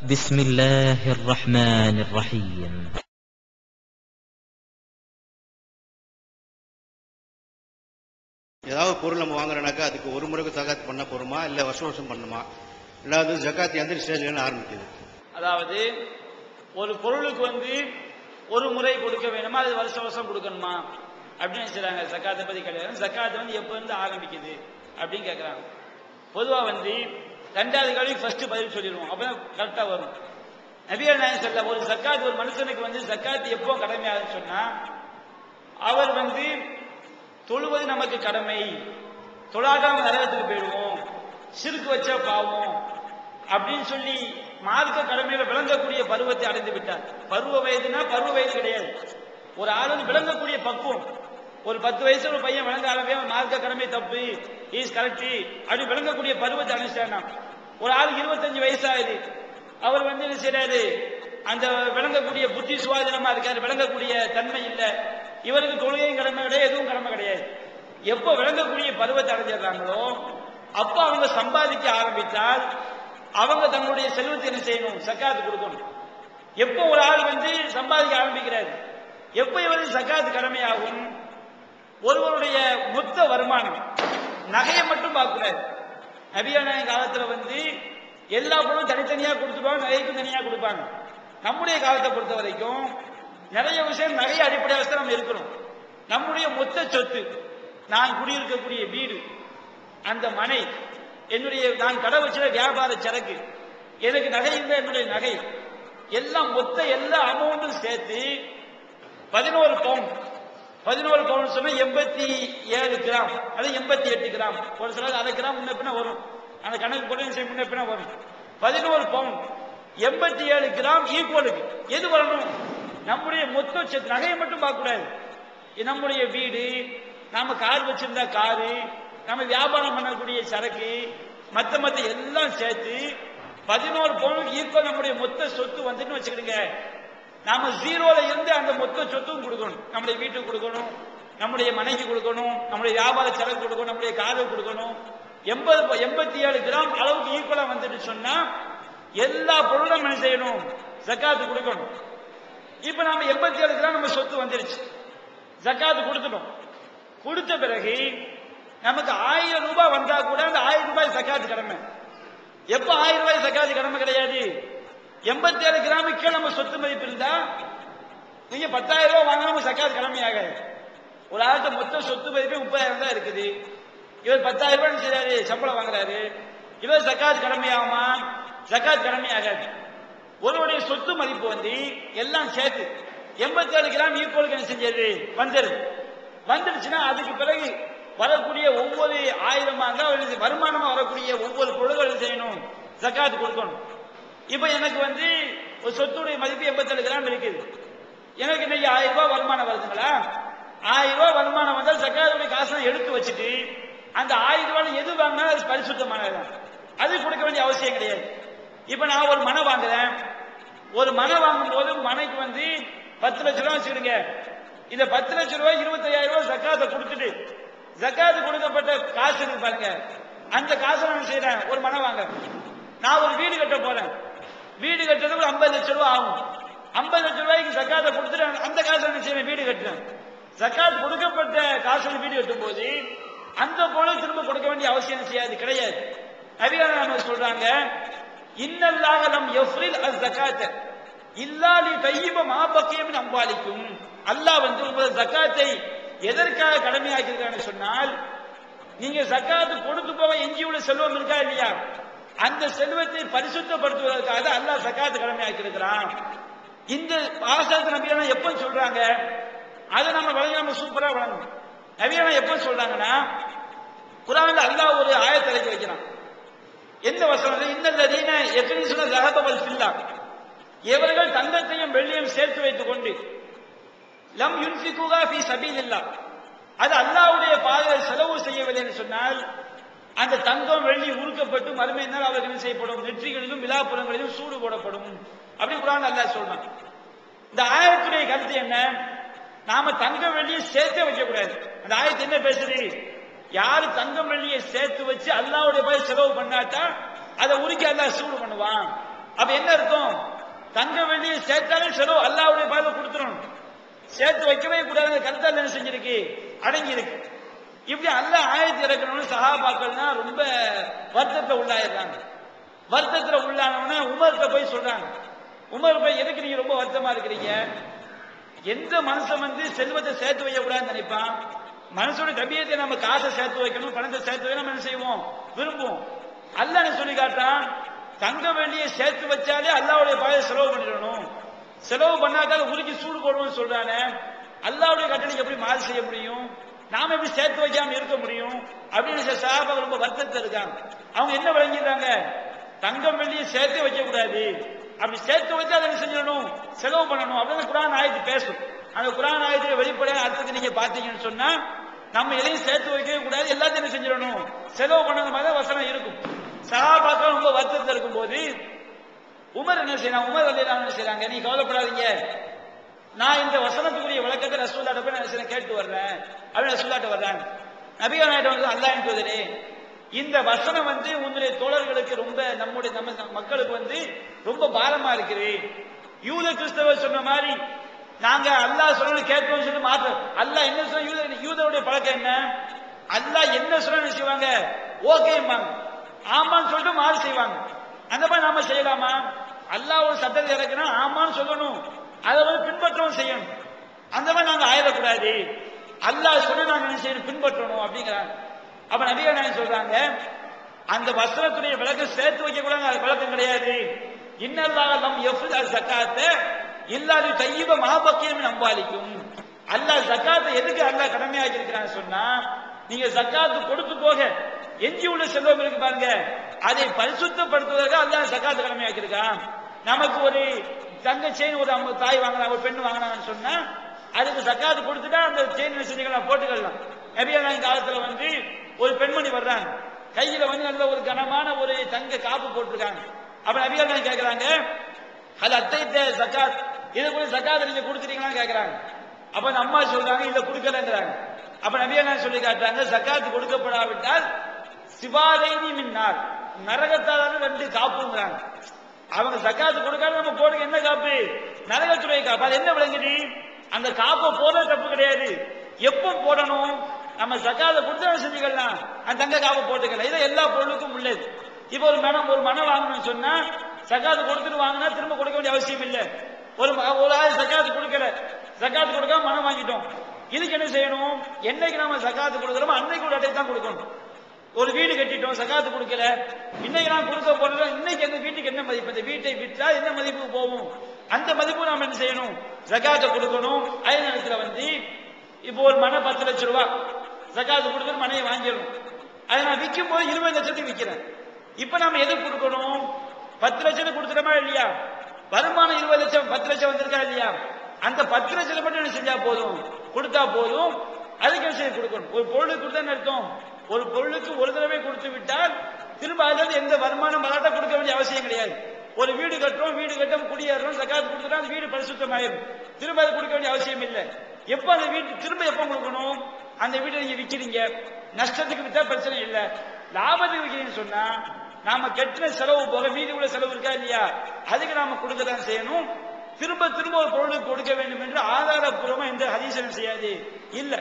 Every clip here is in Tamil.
بسم الله الرحمن الرحيم. ஏதாவது பொருள் நம்ம வாங்குறோம்னாக்கா அதுக்கு ஒரு முறைக்கு ஜகாத் பண்ண போறோமா இல்ல வருஷம் வருஷம் பண்ணுமா? இல்லாத ஜகாத் எந்த ஸ்டேஜ்ல ஆரம்பிக்குது? அதாவது ஒரு பொருளுக்கு ஒரு முறை கொடுக்க வேணுமா, அது வருஷம் வருஷம் கொடுக்கணுமா அப்படின்னு சொல்றாங்க. ஜகாத்தை பத்தி கிடையாது. ஜகாத் எப்ப இருந்து ஆரம்பிக்குது அப்படின்னு கேட்கறாங்க. பொதுவா ரெண்டாவது கேள்வி ஃபர்ஸ்ட் பதில் சொல்லிடுவோம், அப்பதான் கரெக்டா வரும். நபிகள் நாயகம் ஸல்லல்லாஹு ஒரு ஜகாத் ஒரு மனுஷனுக்கு ஜகாத் எப்போ கடமையாகுன்னு சொன்னா, அவர் தொழுவது நமக்கு கடமை, தொழாகாம நரகத்துக்கு போயிடுவோம், சிறுக்கு வச்சா பாவம் அப்படின்னு சொல்லி மார்க்க கடமையில விளங்கக்கூடிய பருவத்தை அடைந்து விட்டார். பருவ வயதுனா பருவ வயது கிடையாது, ஒரு ஆளு விளங்கக்கூடிய பக்குவம். ஒரு 10 வயசு ஒரு பையன் விளங்க ஆரம்பி மார்க்க கடமை தப்பு இஸ் கரெக்ட் அப்படி விளங்கக்கூடிய பருவத்தை அடைஞ்சிட்டானா. ஒரு ஆள் 25 வயசாகுது, அவர் என்ன செய்யறாரு, அந்த விளங்கக்கூடிய புத்தி சுவாதீனமா இருக்காரு, விளங்கக்கூடிய தன்மை இல்லை, இவருக்கு தொழுகையும் கடமை கிடையாது, எதுவும் கடமை கிடையாது. எப்ப விளங்கக்கூடிய பருவத்தை அடைஞ்சிடறாங்களோ அப்ப அவங்க சம்பாதிக்க ஆரம்பித்தால் அவங்க தங்களுடைய செல்வத்தை என்ன செய்யணும், ஜகாத் கொடுக்கணும். எப்போ ஒரு ஆள் சம்பாதிக்க ஆரம்பிக்கிறாரு, எப்ப இவருக்கு ஜகாத் கடமையாகும்? ஒருவருடைய மொத்த வருமானம், நகையை மட்டும் பார்க்கிறார். நபிகள் நாயகம் காலத்துல எல்லா பொருளும் தனித்தனியா கொடுத்துருவாங்க, நகைக்கும் தனியா கொடுப்பாங்க. நம்முடைய காலத்தை பொறுத்த வரைக்கும் நிறைய விஷயம் நகையை அடிப்படையாக நம்ம இருக்கணும். நம்முடைய மொத்த சொத்து, நான் குடியிருக்கக்கூடிய வீடு, அந்த மனை, என்னுடைய நான் கடை வச்சுற வியாபார சரக்கு, எனக்கு நகை இல்லை, என்னுடைய நகை எல்லாம் மொத்த எல்லா அமௌண்ட்டும் சேர்த்து 11 பவுன். 11 பவுன் சொன்னா 87 கிராம் அல்லது 88 கிராம், ஒரு சில 1/2 கிராம் முன்ன பின்ன வரும், அந்த கணக்கு போட்டு முன்ன பின்ன வரும். 11 பவுன் 87 கிராம் ஈக்குவலுக்கு எது வரணும்? நம்முடைய மொத்த சொத்து. நகையை மட்டும் பார்க்க கூடாது. நம்முடைய வீடு, நாம கார் வச்சிருந்தா காரு, நம்ம வியாபாரம் பண்ணக்கூடிய சரக்கு, மத்த எல்லாம் சேர்த்து 11 பவுனுக்கு ஈக்குவல் நம்முடைய மொத்த சொத்து வச்சுக்கிடுங்க. நாம ஜீரோல இருந்து அந்த மொத்த சொத்தும் கொடுக்கணும். நம்முடைய வீட்டுக்கு கொடுக்கணும், நம்முடைய மனைக்கு கொடுக்கணும், நம்முடைய வியாபார சரக்கு கொடுக்கணும், நம்முடைய காரை கொடுக்கணும். 87 கிராம் அளவுக்கு ஈக்குவலா சொன்னா எல்லா பொருளும் என்ன செய்யணும், ஜகாத்து கொடுக்கணும். இப்ப நாம 87 கிராம் நம்ம சொத்து வந்துருச்சு, ஜகாத்து கொடுத்துட்டோம். கொடுத்த பிறகு நமக்கு 1000 ரூபாய் வந்தா கூட அந்த 1000 ரூபாய் ஜகாத்து கடமை. எப்ப 1000 ரூபாய் ஜகாத்து கடமை கிடையாது? 87 கிராமுக்கு நம்ம சொத்து மதிப்பு இருந்தா நீங்க 10,000 ரூபாய் வாங்காம ஜகாத் கடமையாகாது. ஒரு ஆளுக்கு மொத்த சொத்து மதிப்பு 30,000 தான் இருக்குது, இவர் 10,000 ரூபாய் செய்யறாரு, சம்பளம் வாங்குறாரு, இவர் ஜகாத் கடமையாகுமா? ஜகாத் கடமையாகாது. ஒருவருடைய சொத்து மதிப்பு எல்லாம் சேர்த்து 87 கிராம் ஈக்குவலுக்கு என்ன செஞ்சது வந்துடுச்சுன்னா அதுக்கு பிறகு வரக்கூடிய ஒவ்வொரு 1000 வருமானமா வரக்கூடிய ஒவ்வொரு பொருள்கள் செய்யணும், ஜகாத் கொடுக்கணும். இப்ப எனக்கு ஒரு சொத்துடைய மதிப்பு 87 கிராம் இருக்குது, எனக்கு இன்னைக்கு 1000 ரூபாய் வருமானம் வருதுங்களா? 1000 ரூபாய் வருமானம் வந்தால் ஜகாத்துடைய காசை எடுத்து வச்சுட்டு அந்த 1000 ரூபாய் எது வாங்கினாலும் அது பரிசுத்தமானதுதான், அது கொடுக்க வேண்டிய அவசியம் கிடையாது. இப்ப நான் ஒரு மனை வாங்குறேன், ஒரு மனை வாங்கும் போது மனைக்கு 10 லட்சம் ரூபாய் வச்சுக்கிடுங்க. இந்த 10 லட்சம் ரூபாய் 25,000 ரூபாய் ஜகாத்தை கொடுத்துட்டு, ஜகாத்து கொடுக்கப்பட்ட காசு இருக்கு பாருங்க, அந்த காசை நான் செய்யறேன், ஒரு மனை வாங்க. நான் ஒரு வீடு கட்ட போறேன், வீடு கட்டுறதுக்கு 50 லட்சம் ரூபாய் ஆகும். 50 லட்சம் ரூபாய்க்கு ஜகாத்தை கொடுத்துட்டு அந்த காசை என்ன செய்வேன், வீடு கட்டுறேன். ஜகாத் கொடுக்கப்பட்ட காசு வீடு கட்டும் போது அந்த பொருள் திரும்ப கொடுக்க வேண்டிய அவசியம் செய்யாது, கிடையாது. நபிகள் சொல்றாங்க, இன்னல்லாஹ லம் யஃப்ரில் அஸ்-ஸகாத்த இல்லா லிதய்யிப மா பக்கிய மின் அம்வாலிக்கும். அல்லாஹ் உங்கள் ஜகாத்தை எதற்காக கடமையாக்கியிருக்கான்னு சொன்னால், நீங்க ஜகாத் கொடுத்து போக எஞ்சியுள்ள செல்வம் இருக்கா இல்லையா, அந்த செல்வத்தை பரிசுத்தப்படுத்துவதற்காக அல்லாஹ் ஜகாத் கடமையாக்கி இருக்கிறான். இந்த ஆசாரத்தை நபிகள் எப்ப சொல்றாங்க, அதை நம்ம வழங்க சூப்பரா வழங்கணும். நபிகள் எப்ப சொல்றாங்கன்னா, குர்ஆன்ல அல்லாஹ் ஒரு ஆயத்தை இறக்கி வைக்கிறான். எந்த வசனம்? இன்னல்லதீன யக்னிஸுன ஸஹப வல் ஃபில்லா, இவர்கள் தங்கத்தையும் வெள்ளியையும் சேர்த்து வைத்துக் கொண்டு லம் யுன்ஃபிகுஹா ஃபீ ஸபீலில்லாஹ், அது அல்லாஹ்வுடைய பாதையில் செலவு செய்யவில்லை என்று சொன்னால் அந்த தங்கம் வெள்ளி உருக்கப்பட்டு மறுமையினால் அவர்கள் என்ன செய்யப்படும், நெற்றிகளிலும் விழாப்புறங்களிலும் சூடு போடப்படும். அப்படி குர்ஆன் அல்லாஹ் சொல்றான். இந்த ஆயத்துடைய கருத்து என்ன? நாம தங்கம் வெள்ளியை சேர்த்தே வைக்க கூடாது. அந்த ஆயத்து என்ன பேசுது? யாரு தங்கம் வெள்ளியை சேர்த்து வச்சு அல்லாஹ்வுடைய பாதையில் செலவு பண்ணாட்டா அதை உருக்கி அல்லாஹ் சூடு பண்ணுவான். அப்ப என்ன அர்த்தம்? தங்க வெள்ளியை சேர்த்தாலும் செலவு அல்லாஹ்வுடைய பாதையில கொடுத்துடணும், சேர்த்து வைக்கவே கூடாது. கருத்தால் என்ன செஞ்சிருக்கு? அடங்கி இருக்கு. இப்படி அல்லாஹ் ஆயத்து இறக்கணும்னு சஹாபாக்கள்னா ரொம்ப வருத்தத்தை உள்ளாயிடுறாங்க. வருத்தத்துல உள்ளானவன உமர்கிட்ட போய் சொல்றாங்க. உமர் போய், எதுக்கு நீங்க ரொம்ப வருத்தமா இருக்கிறீங்க? எந்த மனுஷன் செல்வத்தை சேர்த்து வைக்க கூடாதுன்னு நினைப்பான்? மனுஷோட தபியத்தை நம்ம காசை சேர்த்து வைக்கணும், பணத்தை சேர்த்து வைக்க நம்ம என்ன செய்வோம்? விரும்புவோம். அல்லாஹ் சொல்லி காட்டான், தங்க வெள்ளியை சேர்த்து வச்சாலே அல்லாஹ்வுடைய பாதையில செலவு பண்ணிடணும், செலவு பண்ணாக்கால உருக்கி சூடு போடுவோம்னு சொல்றானே, அல்லாஹ்வுடைய கட்டளைக்கு எப்படி மாறு செய்ய முடியும்? நாம எப்படி சேர்த்து வைக்காம இருக்க முடியும்? அப்படின்னு சஹாபாக்கள் ரொம்ப வருத்தத்தில் இருக்காங்க. அவங்க என்ன விளங்கிடுறாங்க? தங்கம் வெள்ளியை சேர்த்து வைக்க கூடாது, அப்படி சேர்த்து வச்சு அதை செஞ்சிடணும், செலவு பண்ணணும் அப்படின்னு குர்ஆன் ஆயத்து பேசும். அந்த குர்ஆன் ஆயத்துல வெளிப்படையான அர்த்தத்தை நீங்க பாத்தீங்கன்னு சொன்னா, நம்ம எதையும் சேர்த்து வைக்கவே கூடாது, எல்லாத்தையும் என்ன செஞ்சிடணும், செலவு பண்ணது மாதிரி வசனம் இருக்கும். சஹாபாக்கள் ரொம்ப வருத்தத்தில் இருக்கும் போது உமர் என்ன செய்யறாங்க? உமர் ரலியல்லாஹு என்ன செய்யறாங்க? நீ கவலைப்படாதீங்க, நான் இந்த வசனத்துக்குரிய விளக்கத்தை ரசூலுல்லாஹ்ட்ட போய் நான் கேட்டு வர்றேன் அப்படின்னு ரசூலுல்லாஹ்ட்ட வர்றாங்க. நபிகள் நாயகம் வந்து, அல்லாஹ்வின் தூதரே, இந்த வசனம் உன்னுடைய தோழர்களுக்கு ரொம்ப நம்ம மக்களுக்கு ரொம்ப பாரமா இருக்குது. யூத கிறிஸ்தவர் சொன்ன மாதிரி நாங்க அல்லாஹ் சொல்றது கேட்போம் சொல்லி மாற்ற, அல்லாஹ் என்ன சொல்ல, யூதருடைய பழக்கம் என்ன? அல்லாஹ் என்ன சொல்ல செய்வாங்க? ஓகேம்பாங்க, ஆமான்னு சொல்லிட்டு மாறு செய்வாங்க. அந்த மாதிரி நாம செய்யலாமா? அல்லாஹ் ஒரு சட்டத்தை இறக்குனா ஆமான்னு சொல்லணும், அதை பின்பற்றவும் செய்யணும். அந்த மாதிரி நாங்க ஆயிடக்கூடாது, அல்லாஹ் சொல்லி நாங்க என்ன செய்யணும்? பின்பற்றணும் அப்படிங்கிறாங்க. அப்ப நபிகள் நாயகம் சொல்றாங்க, அந்த வஸ்திரத்துடைய விளக்கம் சேர்த்து வைக்க கூடாது, அது விளக்கம் கிடையாது. இன்னல்லாஹ் லம் யஃப்ரில் ஸகாத்த இல்லா லிதையிப மா பக்கிய மின் அம்வாலிக்கும். அல்லாஹ் ஸகாத்தை எதுக்கு அல்லாஹ் கடமையாக்கி இருக்கிறான்னு சொன்னா, நீங்க ஸகாத் கொடுத்து போக எஞ்சி உள்ள செல்வம் இருக்கு பாருங்க, அதை பரிசுத்தப்படுத்துவதற்கு அல்லாஹ் ஸகாத் கடமையாக்கி இருக்கான். நமக்கு ஒரு தங்க செயின் ஒரு தாய் வாங்கினாங்க, ஒரு பெண் வாங்கினாங்கன்னு சொன்னா, அதுக்கு ஸகாத் கொடுத்துட்டா அந்த செயின் செஞ்சுக்கலாம், போட்டுக்கலாம். நபிகள் நாயகம் காலத்துல ஒரு பெண்மணி வர்றாங்க, கையில நல்ல ஒரு கனமான ஒரு தங்க காப்பு போட்டிருக்காங்க. அப்ப நபிகள் நாயகம் கேட்கிறாங்க, அது அத்தைத்த ஸகாத், இது கூட ஸகாத் நீங்க கொடுத்துட்டீங்களான்னு கேட்கிறாங்க. அப்ப அந்த அம்மா சொல்றாங்க, இல்ல கொடுக்கலங்கிறாங்க. அப்ப நபிகள் நாயகம் சொல்லி காட்டுறாங்க, ஸகாத் கொடுக்கப்படாவிட்டால் சிவாதைனி மின்னார், நரகத்தாலான 2 காப்புங்கிறாங்க. அவங்க ஸகாத் கொடுக்காத நம்ம போடுங்க, என்ன காப்பு? நரகத்துடைய காப்பு. அது என்ன விளங்குது? அந்த காப்பை போட தப்பு கிடையாது, எப்ப போடணும்? நம்ம ஸகாத்தை கொடுத்து செஞ்சுக்கலாம், அந்த தங்க காப்பை போட்டுக்கலாம். இதை எல்லா பொருளுக்கும் உள்ளது. இப்ப ஒரு மனம் வாங்கணும்னு சொன்னா ஸகாத் கொடுத்துட்டு வாங்கினா திரும்ப கொடுக்க வேண்டிய அவசியம் இல்லை. ஒரு ஆள் ஸகாத் கொடுக்கல, ஸகாத் கொடுக்காம மனம் வாங்கிட்டோம், இதுக்கு என்ன செய்யணும்? என்னைக்கு நாம ஸகாத் கொடுக்கிறோமோ அன்னைக்கு ஒரு அட்டை தான் கொடுக்கணும். ஒரு வீடு கட்டிட்டோம், ஸகாத் கொடுக்கல, இன்னைக்கு நான் கொடுக்க போறோம், இன்னைக்கு அந்த வீட்டுக்கு என்ன மதிப்பு? இந்த வீட்டை விற்றா என்ன மதிப்புக்கு போகும்? அந்த மதிப்பு நாம என்ன செய்யணும்? ஸகாத்தை கொடுக்கணும். அதே நேரத்தில் இப்போ ஒரு மனை 10 லட்சம் ரூபாய் ஸகாத் கொடுத்து மனையை வாங்கிடணும். அதை நான் விற்கும் போது 20 லட்சத்துக்கு விற்கிறேன். இப்ப நாம எதுக்கு கொடுக்கணும்? 10 லட்சத்துக்கு கொடுத்துட்டோமா இல்லையா? வருமானம் 20 லட்சம், 10 லட்சம் வந்திருக்கா இல்லையா? அந்த 10 லட்சத்தை மட்டும் என்ன செஞ்சா போதும், கொடுத்தா போதும். அதுக்கு என்ன செய்ய கொடுக்கணும்? ஒரு பொருளுக்கு கொடுத்தா அர்த்தம், ஒரு பொருளுக்கு ஒரு தடவை கொடுத்து விட்டால் திரும்ப அதுல எந்த வருமானம் வராட்ட கொடுக்க வேண்டிய அவசியம் கிடையாது. ஒரு வீடு கட்டுறோம், வீடு கட்டும் குடியேறோம், ஸகாத் கொடுத்துட்டா அந்த வீடு பரிசுத்தமாயிரும், திரும்ப அதை கொடுக்க வேண்டிய அவசியம் இல்லை. எப்ப அந்த வீட்டு திரும்ப எப்ப கொடுக்கணும்? அந்த வீட்டை நீங்க விற்கிறீங்க, நஷ்டத்துக்கு வித்தா பிரச்சனை இல்லை, லாபத்துக்கு விற்கிறீங்கன்னு சொன்னா நாம கெட்டின செலவு போக மீதி உள்ள செலவு இருக்கா இல்லையா, அதுக்கு நாம கொடுக்கத்தான் செய்யணும். திரும்ப திரும்ப ஒரு பொருளுக்கு கொடுக்க வேண்டும் என்று ஆதாரப்பூர்வமா எந்த ஹதீஸும் செய்யாது இல்ல.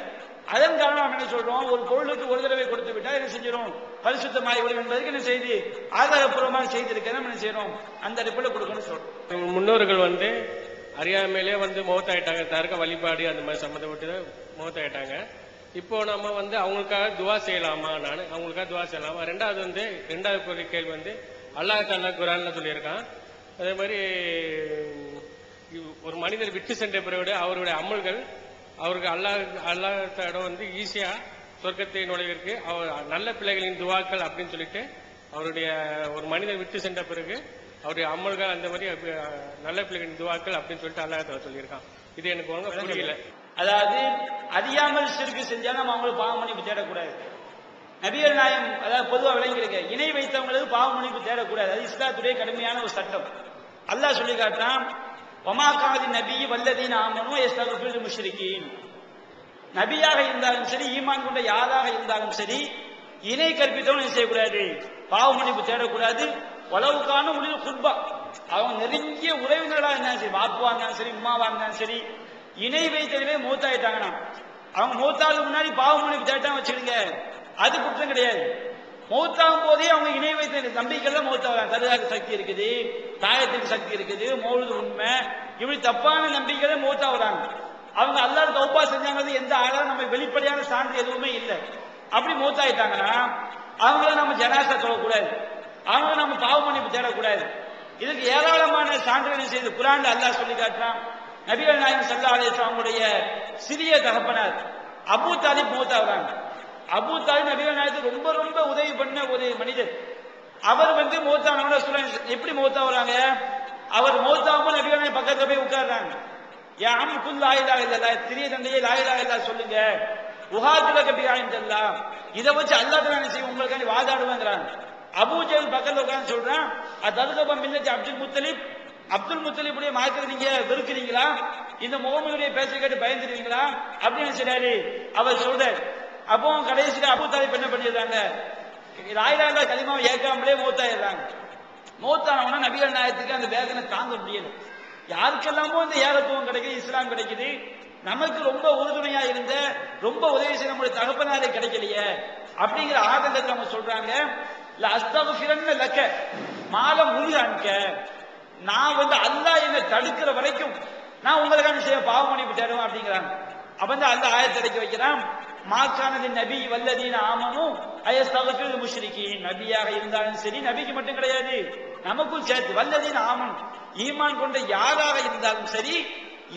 அதன் காரணம் நம்ம என்ன சொல்றோம்? ஒரு பொருளுக்கு ஒரு தடவை கொடுத்து விட்டா என்ன செஞ்சிடும்? பரிசுத்தமாகி விடும் என்பதற்கு என்ன செய்து ஆதாரப்பூர்வமாக செய்திருக்க நம்ம என்ன செய்யறோம்? அந்த அடிப்படையில் கொடுக்கணும்னு சொல்றோம். முன்னோர்கள் அறியாமையிலே மௌத்தாயிட்டாங்க, தர்க்க வழிபாடு அந்த மாதிரி சம்மந்தப்பட்டு மௌத்தாயிட்டாங்க. இப்போ நம்ம அவங்களுக்காக துவா செய்யலாமா? நான் அவங்களுக்காக துவா செய்யலாமா? ரெண்டாவது கேள்வி அல்லாஹ் தஆலா குர்ஆன்ல சொல்லியிருக்கான். அதே மாதிரி ஒரு மனிதர் விட்டு சென்ற பிறகு அவருடைய அமல்கள் அவருக்கு அல்லாஹ்விடம் ஈஸியா சொர்க்கத்தை நுழைவிற்கு நல்ல பிள்ளைகளின் துவாக்கள் அப்படின்னு சொல்லிட்டு அவருடைய ஒரு மனிதர் விட்டு சென்ற பிறகு அவருடைய அமல்கள் அந்த மாதிரி நல்ல பிள்ளைகளின் துவாக்கள் அப்படின்னு சொல்லிட்டு அல்லாஹ் சொல்லியிருக்கான். இது எனக்கு புரியல. அதாவது அறியாமல் ஷிர்க் செஞ்சா நம்ம அவங்களுக்கு பாவ மன்னிப்பு தேடக்கூடாது. நபிகள் நாயகம் அதாவது பொதுவாக விளங்கியிருக்க இணை வைத்தவங்களுக்கு பாவ மன்னிப்பு தேடக்கூடாது. அது இஸ்லாத்துடைய கடுமையான ஒரு சட்டம். அல்லாஹ் சொல்லி காட்டான், வமாகாதி நபி வல்லதீன ஆமனு யஸ்தக்ஃபிரு முஷ்ரிகீன். நபியாக இருந்தாலும் சரி, ஈமான் கொண்ட யாராக இருந்தாலும் சரி, இணை கற்பித்தவன் செய்யக்கூடாது, பாவ மன்னிப்பு தேடக்கூடாது. வலவுக்கான உளில் குர்பா, அவங்க நெருங்கிய உறவினர்களா இருந்தாலும் சரி, பாப்புவா இருந்தாலும் சரி, உமாவா இருந்தாலும் சரி, இணை வைத்தவர்களே மூத்தாயிட்டாங்கன்னா அவங்க மூத்தாவுக்கு முன்னாடி பாவம் மன்னிப்பு தேட்டா வச்சுடுங்க, அது குற்றம் கிடையாது. மௌத்தாகும் போதே அவங்க இணை வைத்த நம்பிக்கையில மௌத்தாகிறாங்க. தருகாக்கு சக்தி இருக்குது, தாயத்துக்கு சக்தி இருக்குது, மௌலுது உண்மை, இப்படி தப்பான நம்பிக்கையில மௌத்தாகிறாங்க. அவங்க அல்லாஹ் தௌபா செஞ்சாங்கிறது எந்த ஆளாலும் நம்ம வெளிப்படையான சான்று எதுவுமே இல்லை. அப்படி மௌத்தாயிட்டாங்கன்னா அவங்கள நம்ம ஜனாசா சொல்லக்கூடாது, அவங்கள நம்ம பாவ மன்னிப்பு தேடக்கூடாது. இதுக்கு ஏராளமான சான்றுகளை செய்து குர்ஆன்ல அல்லாஹ் சொல்லி காட்டுறான். நபிகள் நாயகம் ஸல்லல்லாஹு அலைஹி வஸல்லம் அவங்களுடைய சிறிய தகப்பனார் அபூ தாலிப் மௌத்தாகிறாங்க. அபூ தாலிப் நபிகள் நாயகத்துக்கு ரொம்ப ரொம்ப உதவி பண்ண ஒரு மனிதர். அவர் மௌத்தானவங்க சொல்றாங்க, எப்படி மௌத்தாகிறாங்க? அவர் மௌத்தாகும் நபிகள் நாயகம் பக்கத்துல போய் உட்கார்றாங்க. யா அம் குல் லா இலாஹ இல்லல்லாஹ், சிறிய தந்தையே லா இலாஹ இல்லல்லாஹ் சொல்லுங்க, உஹாதுலக பிஆஇந்தல்லாஹ், இதை வச்சு அல்லாஹ் தான் என்ன செய்யும் உங்களுக்காண்டி வாதாடுவாங்கிறாங்க. அபூ ஜஹல் பக்கத்துல உட்கார்ந்து சொல்றான், அதர்கப மில்லத்தி அப்துல் முத்தலிப், அப்துல் முத்தலிபுடைய மார்க்கத்தை நீங்க வெறுக்கிறீங்களா? இந்த முகமதுடைய பேச்சை கேட்டு பயந்துருவீங்களா அப்படின்னு சொல்றாரு. அவர் சொல்றார். அப்போ கடைசியில அபூ தாலிப் என்ன பண்ணிடுறாங்க, லா இலாஹ இல்லல்லாஹ் கலிமாவை ஏற்காமலே மௌத்தாயிடுறாங்க. மௌத்தானவனா நபிகள் நாயகத்துக்கு அந்த வேதனை தாங்க முடியல. யாருக்கெல்லாமோ இந்த ஏகத்துவம் கிடைக்குது, இஸ்லாம் கிடைக்குது, நமக்கு ரொம்ப உறுதுணையா இருந்த ரொம்ப உதவி செய்ய நம்முடைய தகப்பனாரே கிடைக்கலையே அப்படிங்கிற ஆதங்கத்தை நம்ம சொல்றாங்க. அஸ்தக்ஃபிரன்ன லக்க மால முழுகான்க, நான் அல்லாஹ் என்ன தடுக்கிற வரைக்கும் நான் உங்களுக்கான செய்ய பாவ மன்னிப்பு தேடுவேன் அப்படிங்கிறாங்க. அப்ப அல்லாஹ் ஆயத்தை இறக்கி வைக்கிறான். மாக்கானது நபி வல்லதீன ஆமனும் அயஸ்தக்ஃபிருல் முஷ்ரிகீன், நபியாக இருந்தாலும் சரி, நபிக்கு மட்டும் கிடையாது நமக்கும் சேர்த்து, வல்லதீன ஆமன் ஈமான் கொண்ட யாராக இருந்தாலும் சரி,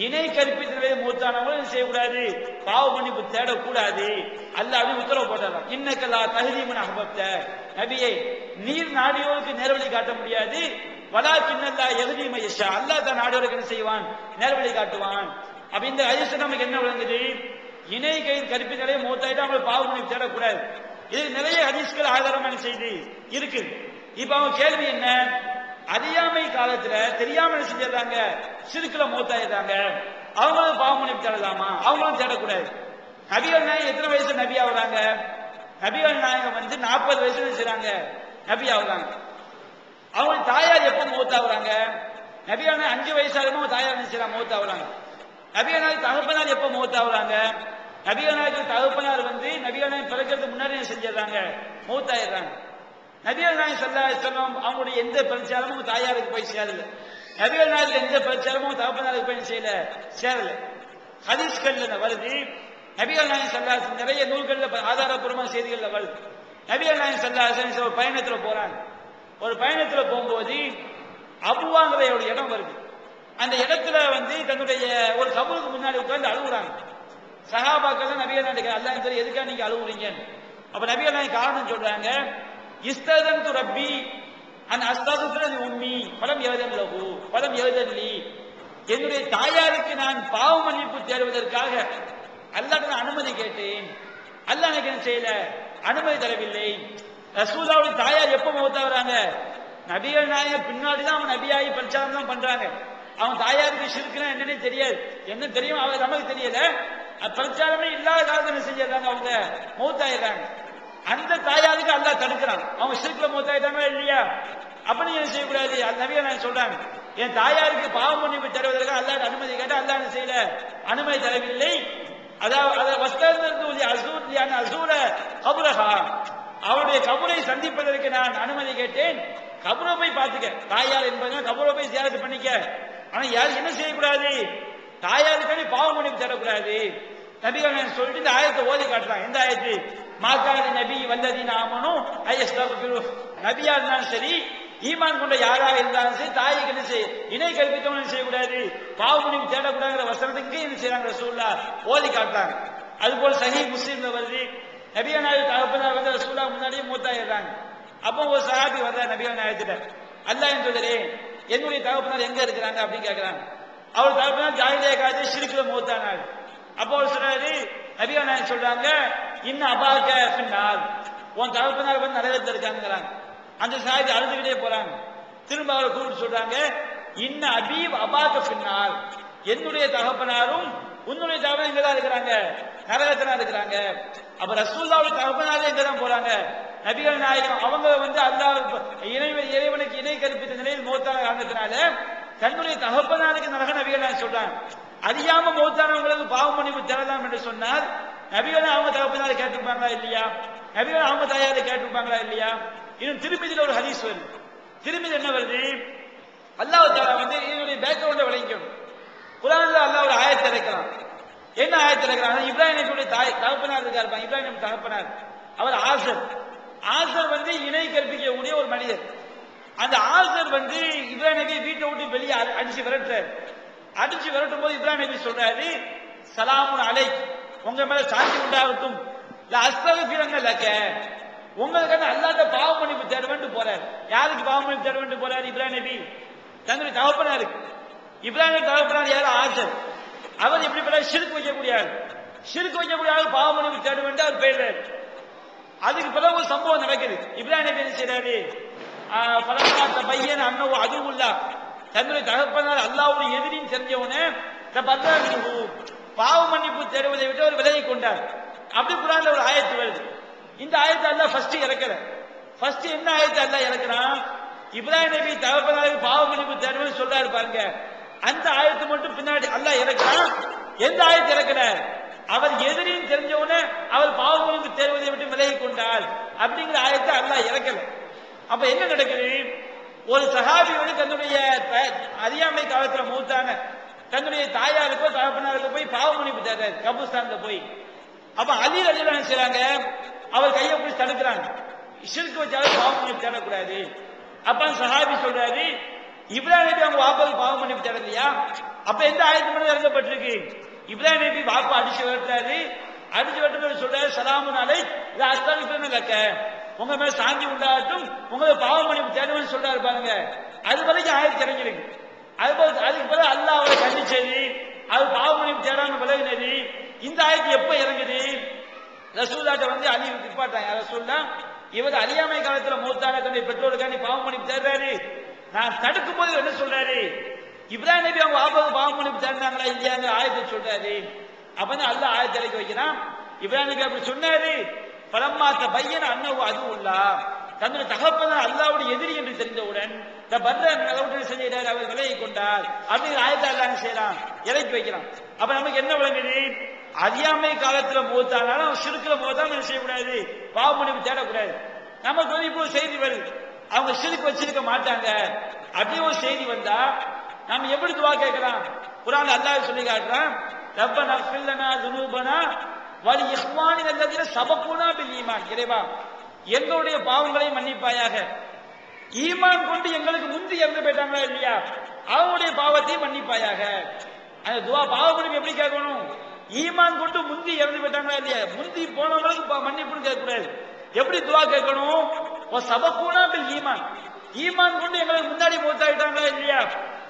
இணை கற்பித்தவே மூத்தானவங்களும் செய்யக்கூடாது, பாவ மன்னிப்பு தேடக்கூடாது. அல்லாஹ் உத்தரவு போட்டாராம். இன்னக்கலா தஹ்தீமன் அஹ்பப்த, நபியே நீர் நாடியோருக்கு நேர்வழி காட்ட முடியாது, வலாக்கின்னல்லா யஹ்தி மன் யஷா, அல்லாஹ் தான் நாடியோருக்கு என்ன செய்வான், நேர்வழி காட்டுவான். அப்ப இந்த ஹதீஸ் நமக்கு என்ன விளங்குது? இணை கற்பித்தலே மூத்தாயிட்டு அவங்களுக்கு பாவ மன்னிப்பு தேடக்கூடாது. இது நிறைய ஹதீஸ்கள் ஆதாரமான செய்தி இருக்குது. இப்ப அவங்க கேள்வி என்ன, அறியாமை காலத்துல தெரியாம என்ன செஞ்சிடறாங்க, சிறுக்குல மௌத்தாயிடுறாங்க, அவங்களும் பாவ மன்னிப்பு தேடலாமா? அவங்களும் தேடக்கூடாது. நபிகள் நாயகம் எத்தனை வயசு நபி ஆகுறாங்க? நபிகள் நாயகம் 40 வயசுல செய்றாங்க நபி ஆகுறாங்க. அவங்க தாயார் எப்ப மௌத்தாகுறாங்க? நபிகள் நாயகம் 5 வயசாலுமே தாயார் என்ன செய்யறாங்க, மௌத்தாகுறாங்க. நபிகள் நாயகம் தகப்பனார் எப்ப மௌத்தாகுறாங்க? நபிகள் நாயகம் தகப்பனார் நபிகள் நாயகம் பிறக்கிறதுக்கு முன்னாடி என்ன செஞ்சிடறாங்க, மௌத்தாயிடுறாங்க. நபிகள் நாயகம் ஸல்லல்லாஹு அலைஹி வஸல்லம் அவங்களுடைய எந்த பிரச்சாரமும் தாயாருக்கு போய் சேரல. நபிகள் நாயகம் எந்த பிரச்சாரமும் தகப்பனாருக்கு போய் செய்யல, சேரல. ஹதீஸ்கள்ல வருது. நபிகள் நாயகம் ஸல்லல்லாஹு அலைஹி வஸல்லம் நிறைய நூல்கள்ல ஆதாரப்பூர்வமான செய்திகள்ல வருது. நபிகள் நாயகம் ஸல்லல்லாஹு அலைஹி வஸல்லம் ஒரு பயணத்துல போறாங்க. ஒரு பயணத்துல போகும்போது அபுவாங்கிற ஒரு இடம் வருது. அந்த இடத்துல தன்னுடைய ஒரு கபருக்கு முன்னாடி உட்கார்ந்து அழுகுறாங்க. சஹாபாக்கள் நபிகள் நாயகம் அல்லாஹ் தெரியும் எதுக்காக நீங்க அழுகுறீங்க? அப்ப நபிகள் நாயகம் காரணம் சொல்றாங்க, இஸ்ததன்து ரப்பி அன் அஸ்தக்ஃபிர லி உம்மி ஃபலம் யதன் லஹு ஃபலம் யதன் லி, என்னுடைய தாயாருக்கு நான் பாவ மன்னிப்பு தேடுவதற்காக அல்லாஹ்விடம் அனுமதி கேட்டேன், அல்லாஹ் எனக்கு என்ன செய்யல, அனுமதி தரவில்லை. ரசூலுல்லாஹ்வுடைய தாயார் எப்ப மௌத்தாகுறாங்க? நபிகள் நாயகம் பின்னாடி தான் அவங்க நபியாகி பிரச்சாரம் தான் பண்றாங்க. அவங்க தாயாருக்கு ஷிர்க்னா என்னன்னே தெரியாது, என்ன தெரியும் அவங்க நமக்கு தெரியல. பிரச்சாரமே இல்லாத காலத்துல என்ன செஞ்சிடறாங்க, அவங்க மௌத்தாயிடுறாங்க. அந்த தாயாருக்கு அல்லாஹ் தடுக்கிறான். அவங்க ஷிர்க்ல மௌத்தாயிட்டாங்களா இல்லையா? அப்ப நீங்க என்ன செய்யக்கூடாது? நபிகள் நாயகம் சொல்றாங்க, என் தாயாருக்கு பாவ மன்னிப்பு தருவதற்காக அல்லாஹ் அனுமதி கேட்டா அல்லாஹ் என்ன செய்யல, அனுமதி தரவில்லை. அதாவது அவருடைய கபரை சந்திப்பதற்கு நான் அனுமதி கேட்டேன். கபரை போய் பார்த்துக்க, தாயார் என்பது கபரை போய் ஜியாரத் பண்ணிக்க. ஆனா யார் என்ன செய்யக்கூடாது, தாயாருக்கு பாவ மன்னிப்பு தரக்கூடாது. நபிகள் சொல்லிட்டு இந்த ஆயத்தை ஓதி காட்டுறாங்க. எந்த ஆயத்து? மாக்கான நபி வல்லதீன ஆமனு அயஸ்தக்ஃபிரு, நபியா இருந்தாலும் சரி, ஈமான் கொண்ட யாராக இருந்தாலும் சரி, தாய்க்கு என்ன செய்ய, இணை கற்பித்தவன் செய்யக்கூடாது, பாவ மன்னிப்பு தேடக்கூடாதுங்கிற வசனத்துக்கு என்ன செய்யறாங்க, ரசூலுல்லாஹ் ஓதி காட்டுறாங்க. அது போல சஹீஹ் முஸ்லிம்ல வருது, நபிகள் நாயகம் தகப்பனார் ரசூலுல்லாஹ் முன்னாடியே மூத்தாயிடுறாங்க. அப்போ ஒரு சஹாபி வர்றார் நபிகள் நாயகத்திட்ட, அல்லாஹ் சொல்றே என்னுடைய தகப்பனார் எங்க இருக்கிறாங்க அப்படின்னு கேட்கிறாங்க. அவர் தகப்பனார் ஜாஹிலியா காலத்துல ஷிர்க்ல மௌத்தானார். அப்போ அவர் சொல்றாரு, நபிகள் நாயகம் சொல்றாங்க, இன்ன அபாக்க பின்னால், உன் தகப்பனார் நரகத்தில் இருக்காங்கிறாங்க. அந்த சாயதி அழுதுகிட்டே போறாங்க. திரும்ப அவரை கூப்பிட்டு சொல்றாங்க, இன்ன அபீப் அபாக்க பின்னால், என்னுடைய தகப்பனாரும் உன்னுடைய தகப்பனார் இங்கதான் இருக்கிறாங்க, நரகத்தினா இருக்கிறாங்க. அப்ப ரசூலுல்லாஹ்வுடைய தகப்பனாரே எங்கதான் போறாங்க, நபிகள் நாயகம் அவங்க அல்லாஹ் இறைவனுக்கு இணை கற்பித்த நிலையில் மௌத்தான காரணத்தினால தன்னுடைய தகப்பனாருக்கு நரக நபிகள் நாயகம் சொல்றாங்க. அறியாம மௌத்தானவங்களுக்கு பாவ மன்னிப்பு தேடலாம் என்று சொன்னால் நபிகள் அவங்க தகப்பனாரை கேட்டிருப்பாங்களா இல்லையா? நபிகள் அவங்க தாயாரை கேட்டிருப்பாங்களா இல்லையா? இன்னும் திருமதியில் ஒரு ஹதீஸ் வருது. திருமதி என்ன வருது? அல்லாஹ் தஆலா இதனுடைய பேக்ரவுண்டை விளங்கிக்கணும். குர்ஆன்ல அல்லாஹ் ஒரு ஆயத்தை இறக்கலாம். என்ன ஆயத்தை இறக்கிறாங்க? இப்ராஹிம் நபியுடைய தகப்பனார் இருக்கார். இப்ராஹிம் நபி தகப்பனார் அவர் ஆசர். ஆசர் இணை கற்பிக்கக்கூடிய ஒரு மனிதர். அந்த ஆசர் இப்ராஹிம் நபி வீட்டை விட்டு வெளியே அடிச்சு விரட்டுறாரு. அடிச்சு விரட்டும் போது இப்ராஹிம் நபி சொல்றாரு, சலாமுன் அலைக், உங்க மேல சாந்தி உண்டாகட்டும், அஸ்தக்ஃபிருன்ன லக, உங்களுக்கு அல்லாஹ்ட்ட பாவ மன்னிப்பு தேடுவேன்னு போறாரு. யாருக்கு பாவ மன்னிப்பு தேடுவேன்னு போறாரு? இப்ராஹிம் நபி தன்னுடைய தகப்பனாருக்கு. இப்ராஹிம் தகப்பனார் யாரு? ஆசர். அவர் எப்படிப்பட்ட ஷிர்க் வைக்கக்கூடிய ஆள். ஷிர்க் வைக்கக்கூடிய ஆள் பாவ மன்னிப்பு தேடுவேன் அவர் போயிடுறாரு. அதுக்கு பிறகு ஒரு சம்பவம் நடக்குது. இப்ராஹிம் நபி என்ன செய்யறாரு? பையன் அண்ணவோ அதுவுல்லா, தன்னுடைய தகப்பனார் அல்லாஹ்வுடைய எதிரின்னு தெரிஞ்சவனே பாவ மன்னிப்பு தேடுவதை விட்டு அவர் விலகி கொண்டார். அப்படி குர்ஆன்ல ஒரு ஆயத்து வருது. இந்த ஆயத்தை அல்லாஹ் ஃபர்ஸ்ட் இறக்கல. ஃபர்ஸ்ட் என்ன ஆயத்தை அல்லாஹ் இறக்குறான்? இப்ராஹிம் நபி தகப்பனாருக்கு பாவ மன்னிப்பு தேடுவேன்னு சொல்றாரு பாருங்க. அந்த ஆயத்தை மட்டும் பின்னாடி அல்லாஹ் இறக்குறான். எந்த ஆயத்தை இறக்கல? அவர் எதிரின்னு தெரிஞ்சவனே அவர் பாவ மன்னிப்பு தேடுவதை விட்டு விலகி கொண்டார் அப்படிங்கிற ஆயத்தை அல்லாஹ் இறக்கல. அப்ப என்ன நடக்குது? ஒரு சஹாபி தன்னுடைய அறியாமை காலத்துல மூத்தான தன்னுடைய தாயாருக்கோ தகப்பனாருக்கோ போய் பாவ மன்னிப்பு தேடுறாரு கபூஸ்தான்ல போய். அப்ப அலி ரலியல்லாஹு அன்ஹு செய்றாங்க, அவர் கையை பிடிச்சி தடுக்கிறாங்க. ஷிர்க் வச்சாலும் பாவ மன்னிப்பு தேடக்கூடாது. அப்ப சஹாபி சொல்றாரு, இப்ராஹிம் நபி அவங்க வாப்பாவுக்கு பாவ மன்னிப்பு தேடலையா? அப்ப எந்த ஆயத்து மட்டும் இறங்கப்பட்டிருக்கு? இப்ராஹிம் நபி வாப்பா அடிச்சு விரட்டாரு. அடிச்சு விரட்டு சொல்றாரு, சலாமுன் அலைக் அஸ்தக்ஃபிருன்ன லக, உங்க மேல சாந்தி உண்டாகட்டும், உங்களுக்கு பாவ மன்னிப்பு தேடுவேன்னு சொல்றாரு பாருங்க. அது வரைக்கும் ஆயத்து இறங்கிருக்கு. அதுக்கு பிறகு அல்லாஹ் அவரை கண்டிச்சது, அது பாவ மன்னிப்பு தேடாம விலகினது. இந்த ஆயத்து எப்ப இறங்குது? ரசூலுல்லாஹ்ட்ட அலி நிப்பாட்டாங்க. ரசூலுல்லா, இவர் அறியாமை காலத்துல மூத்தான தன்னுடைய பெற்றோருக்காண்டி பாவ மன்னிப்பு தேடுறாரு. நான் தடுக்கும் போது என்ன சொல்றாரு? இப்ராஹிம் நபி அவங்க வாப்பாவுக்கு பாவ மன்னிப்பு தேடினாங்களா இல்லையாங்க ஆயத்தை சொல்றாரு. அப்பதான் அல்லாஹ் ஆயத்தை இறக்கி வைக்கிறான். இப்ராஹிம் நபி அப்படி சொன்னாரு. பலமாத்த பையன் அண்ணவோ அதுவுல்லா, தன்னுடைய தகப்பனார் அல்லாஹ்வுடைய எதிரி என்று தெரிந்தவுடன் செய்கிறார், அவர் விலகி கொண்டார் அப்படிங்கிற ஆயத்தை அல்லாஹ் செய்யறான், இறக்கி வைக்கிறான். அப்ப நமக்கு என்ன விளங்குது? அறியாமை காலத்துல மூத்தானாலும் ஷிர்க்ல மூத்தாலும் என்ன செய்யக்கூடாது? பாவ மன்னிப்பு தேடக்கூடாது. நமக்கு இப்போ செய்தி வருது, அவங்க ஷிர்க் வச்சிருக்க மாட்டாங்க அப்படியே ஒரு செய்தி வந்தா நம்ம எப்படி துவா கேட்கலாம்? குர்ஆன்ல அல்லாஹ் சொல்லி காட்டுறான், ரப்பனா ஃபில் லனா ذுனூபனா வலி இஹ்வானின அல்லதீன சபகுனா பில் ஈமான், இறைவா எங்களுடைய பாவங்களை மன்னிப்பாயாக, ஈமான் கொண்டு எங்களுக்கு முந்தி இறந்து போயிட்டாங்களா இல்லையா அவங்களுடைய பாவத்தை மன்னிப்பாயாக. அந்த துவா பாவ மன்னிப்பு எப்படி கேட்கணும்? ஈமான் கொண்டு முந்தி இறந்து போயிட்டாங்களா இல்லையா, முந்தி போனவங்களுக்கு மன்னிப்புன்னு கேட்கக்கூடாது. எப்படி துவா கேட்கணும்? சபகுனா பில் ஈமான், ஈமான் கொண்டு எங்களுக்கு முன்னாடி மூத்தாயிட்டாங்களா இல்லையா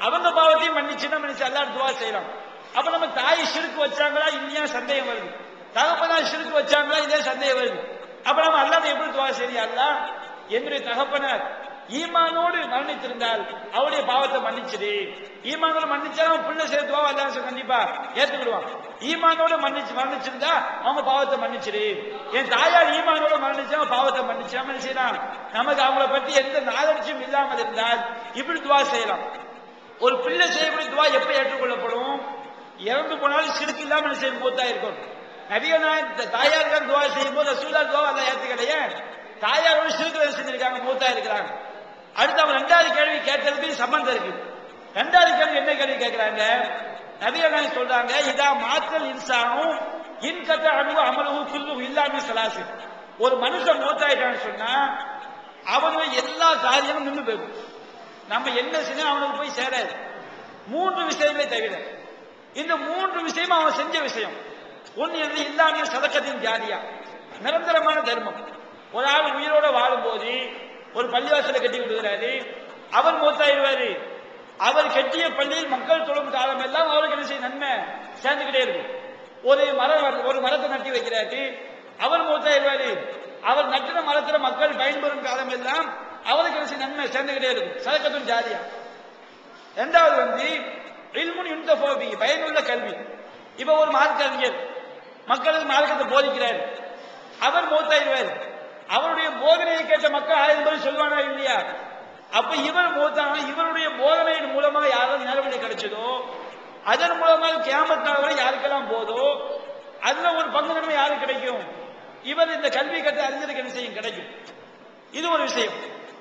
அவங்க பாவத்தையும் மன்னிச்சுன்னா மன்னிச்சு அல்லாஹ் துவா செய்யலாம். அப்ப நம்ம தாய் ஷிர்க் வச்சாங்களா இல்லையா சந்தேகம் வருது, தகப்பனார் ஷிர்க் வச்சாங்களா இல்லையா சந்தேகம் வருது. அப்ப நம்ம அல்லாஹ் எப்படி துவா செய்ய? அல்லாஹ் என்னுடைய தகப்பனார் ஈமானோடு மரணித்திருந்தால் அவருடைய பாவத்தை மன்னிச்சிடு. ஈமானோடு மன்னிச்சாலும் பிள்ளை செய்ய துவா அல்லாஹ் கண்டிப்பா ஏத்துக்கிடுவான். ஈமானோடு மரணிச்சிருந்தா அவங்க பாவத்தை மன்னிச்சிடு. என் தாயார் ஈமானோடு மரணிச்சா பாவத்தை மன்னிச்சாம செய்யலாம். நமக்கு அவங்கள பத்தி எந்த நாலட்சியும் இல்லாமல் இருந்தால் இப்படி துவா செய்யலாம். ஒரு பிள்ளை செய்யக்கூடிய துவா எப்ப ஏற்றுக்கொள்ளப்படும்? இறந்து போனாலும் ஷிர்க் இல்லாமல் செய்யும் போதா இருக்கும். நபிகள் நாயகம் தாயார் துவா செய்யும் போது ரசூலுல்லாஹ் துவா அல்லாஹ் ஏத்துக்கலையே, தாயாரோட ஷிர்க் செஞ்சிருக்காங்க, மூத்தா இருக்கிறாங்க. அடுத்து அவங்க ரெண்டாவது கேள்வி கேட்கறதுக்கு சம்பந்தம் இருக்கு. ரெண்டாவது கேள்வி என்ன கேள்வி கேட்கிறாங்க? நபிகள் நாயகம் சொல்றாங்க, இதா மாத்தல் இன்சானும் இன்கத்த அன்பு அமலு குல்லு இல்லாம சலாசி, ஒரு மனுஷன் மூத்தாயிட்டான்னு சொன்னா அவனுடைய எல்லா காரியமும் நின்று போகும். நம்ம என்ன செஞ்சா அவனுக்கு போய் சேராது. 3 விஷயங்களே தவிர இந்த 3 விஷயமும் அவன் செஞ்ச விஷயம். ஒன்னு இல்லாம சதக்கத்தின் ஜாரியா, நிரந்தரமான தர்மம். ஒரு ஆள் உயிரோட வாழும் போது ஒரு பள்ளிவாசலை கட்டி விடுகிறாரு, அவர் மூத்தாயிடுவாரு. அவர் கட்டிய பள்ளியில் மக்கள் தொழும் காலம் எல்லாம் அவருக்கு என்ன செய்ய நன்மை சேர்ந்துகிட்டே இருக்கும். ஒரு மரத்தை நட்டி வைக்கிறாரு, அவர் மூத்தாயிடுவாரு. அவர் நட்டின மரத்துல மக்கள் பயன்பெறும் காலம் எல்லாம் அவருக்கு என்ன செய்ய நன்மை சேர்ந்துகிட்டே இருக்கும், சதக்கத்துன் ஜாரியா. இரண்டாவது இல்முன் யுன்தஃபி, பயனுள்ள கல்வி. இப்ப ஒரு மார்க்க அறிஞர் மக்களுக்கு மார்க்கத்தை போதிக்கிறார், அவர் மூத்தாயிடுவார். அவருடைய போதனையை கேட்ட மக்கள் 1000 பேர் சொல்வானா இல்லையா? அப்ப இவர் மூத்தான இவருடைய போதனையின் மூலமாக யாரும் நேர்வழி கிடைச்சதோ, அதன் மூலமாக கியாமத் நாள் வரை யாருக்கெல்லாம் போதோ அதுல ஒரு பங்கு நன்மை யாருக்கு கிடைக்கும்? இவர் இந்த கல்வி கற்ற அறிஞருக்கு என்ன செய்யும்? கிடைக்கும். இது ஒரு விஷயம்.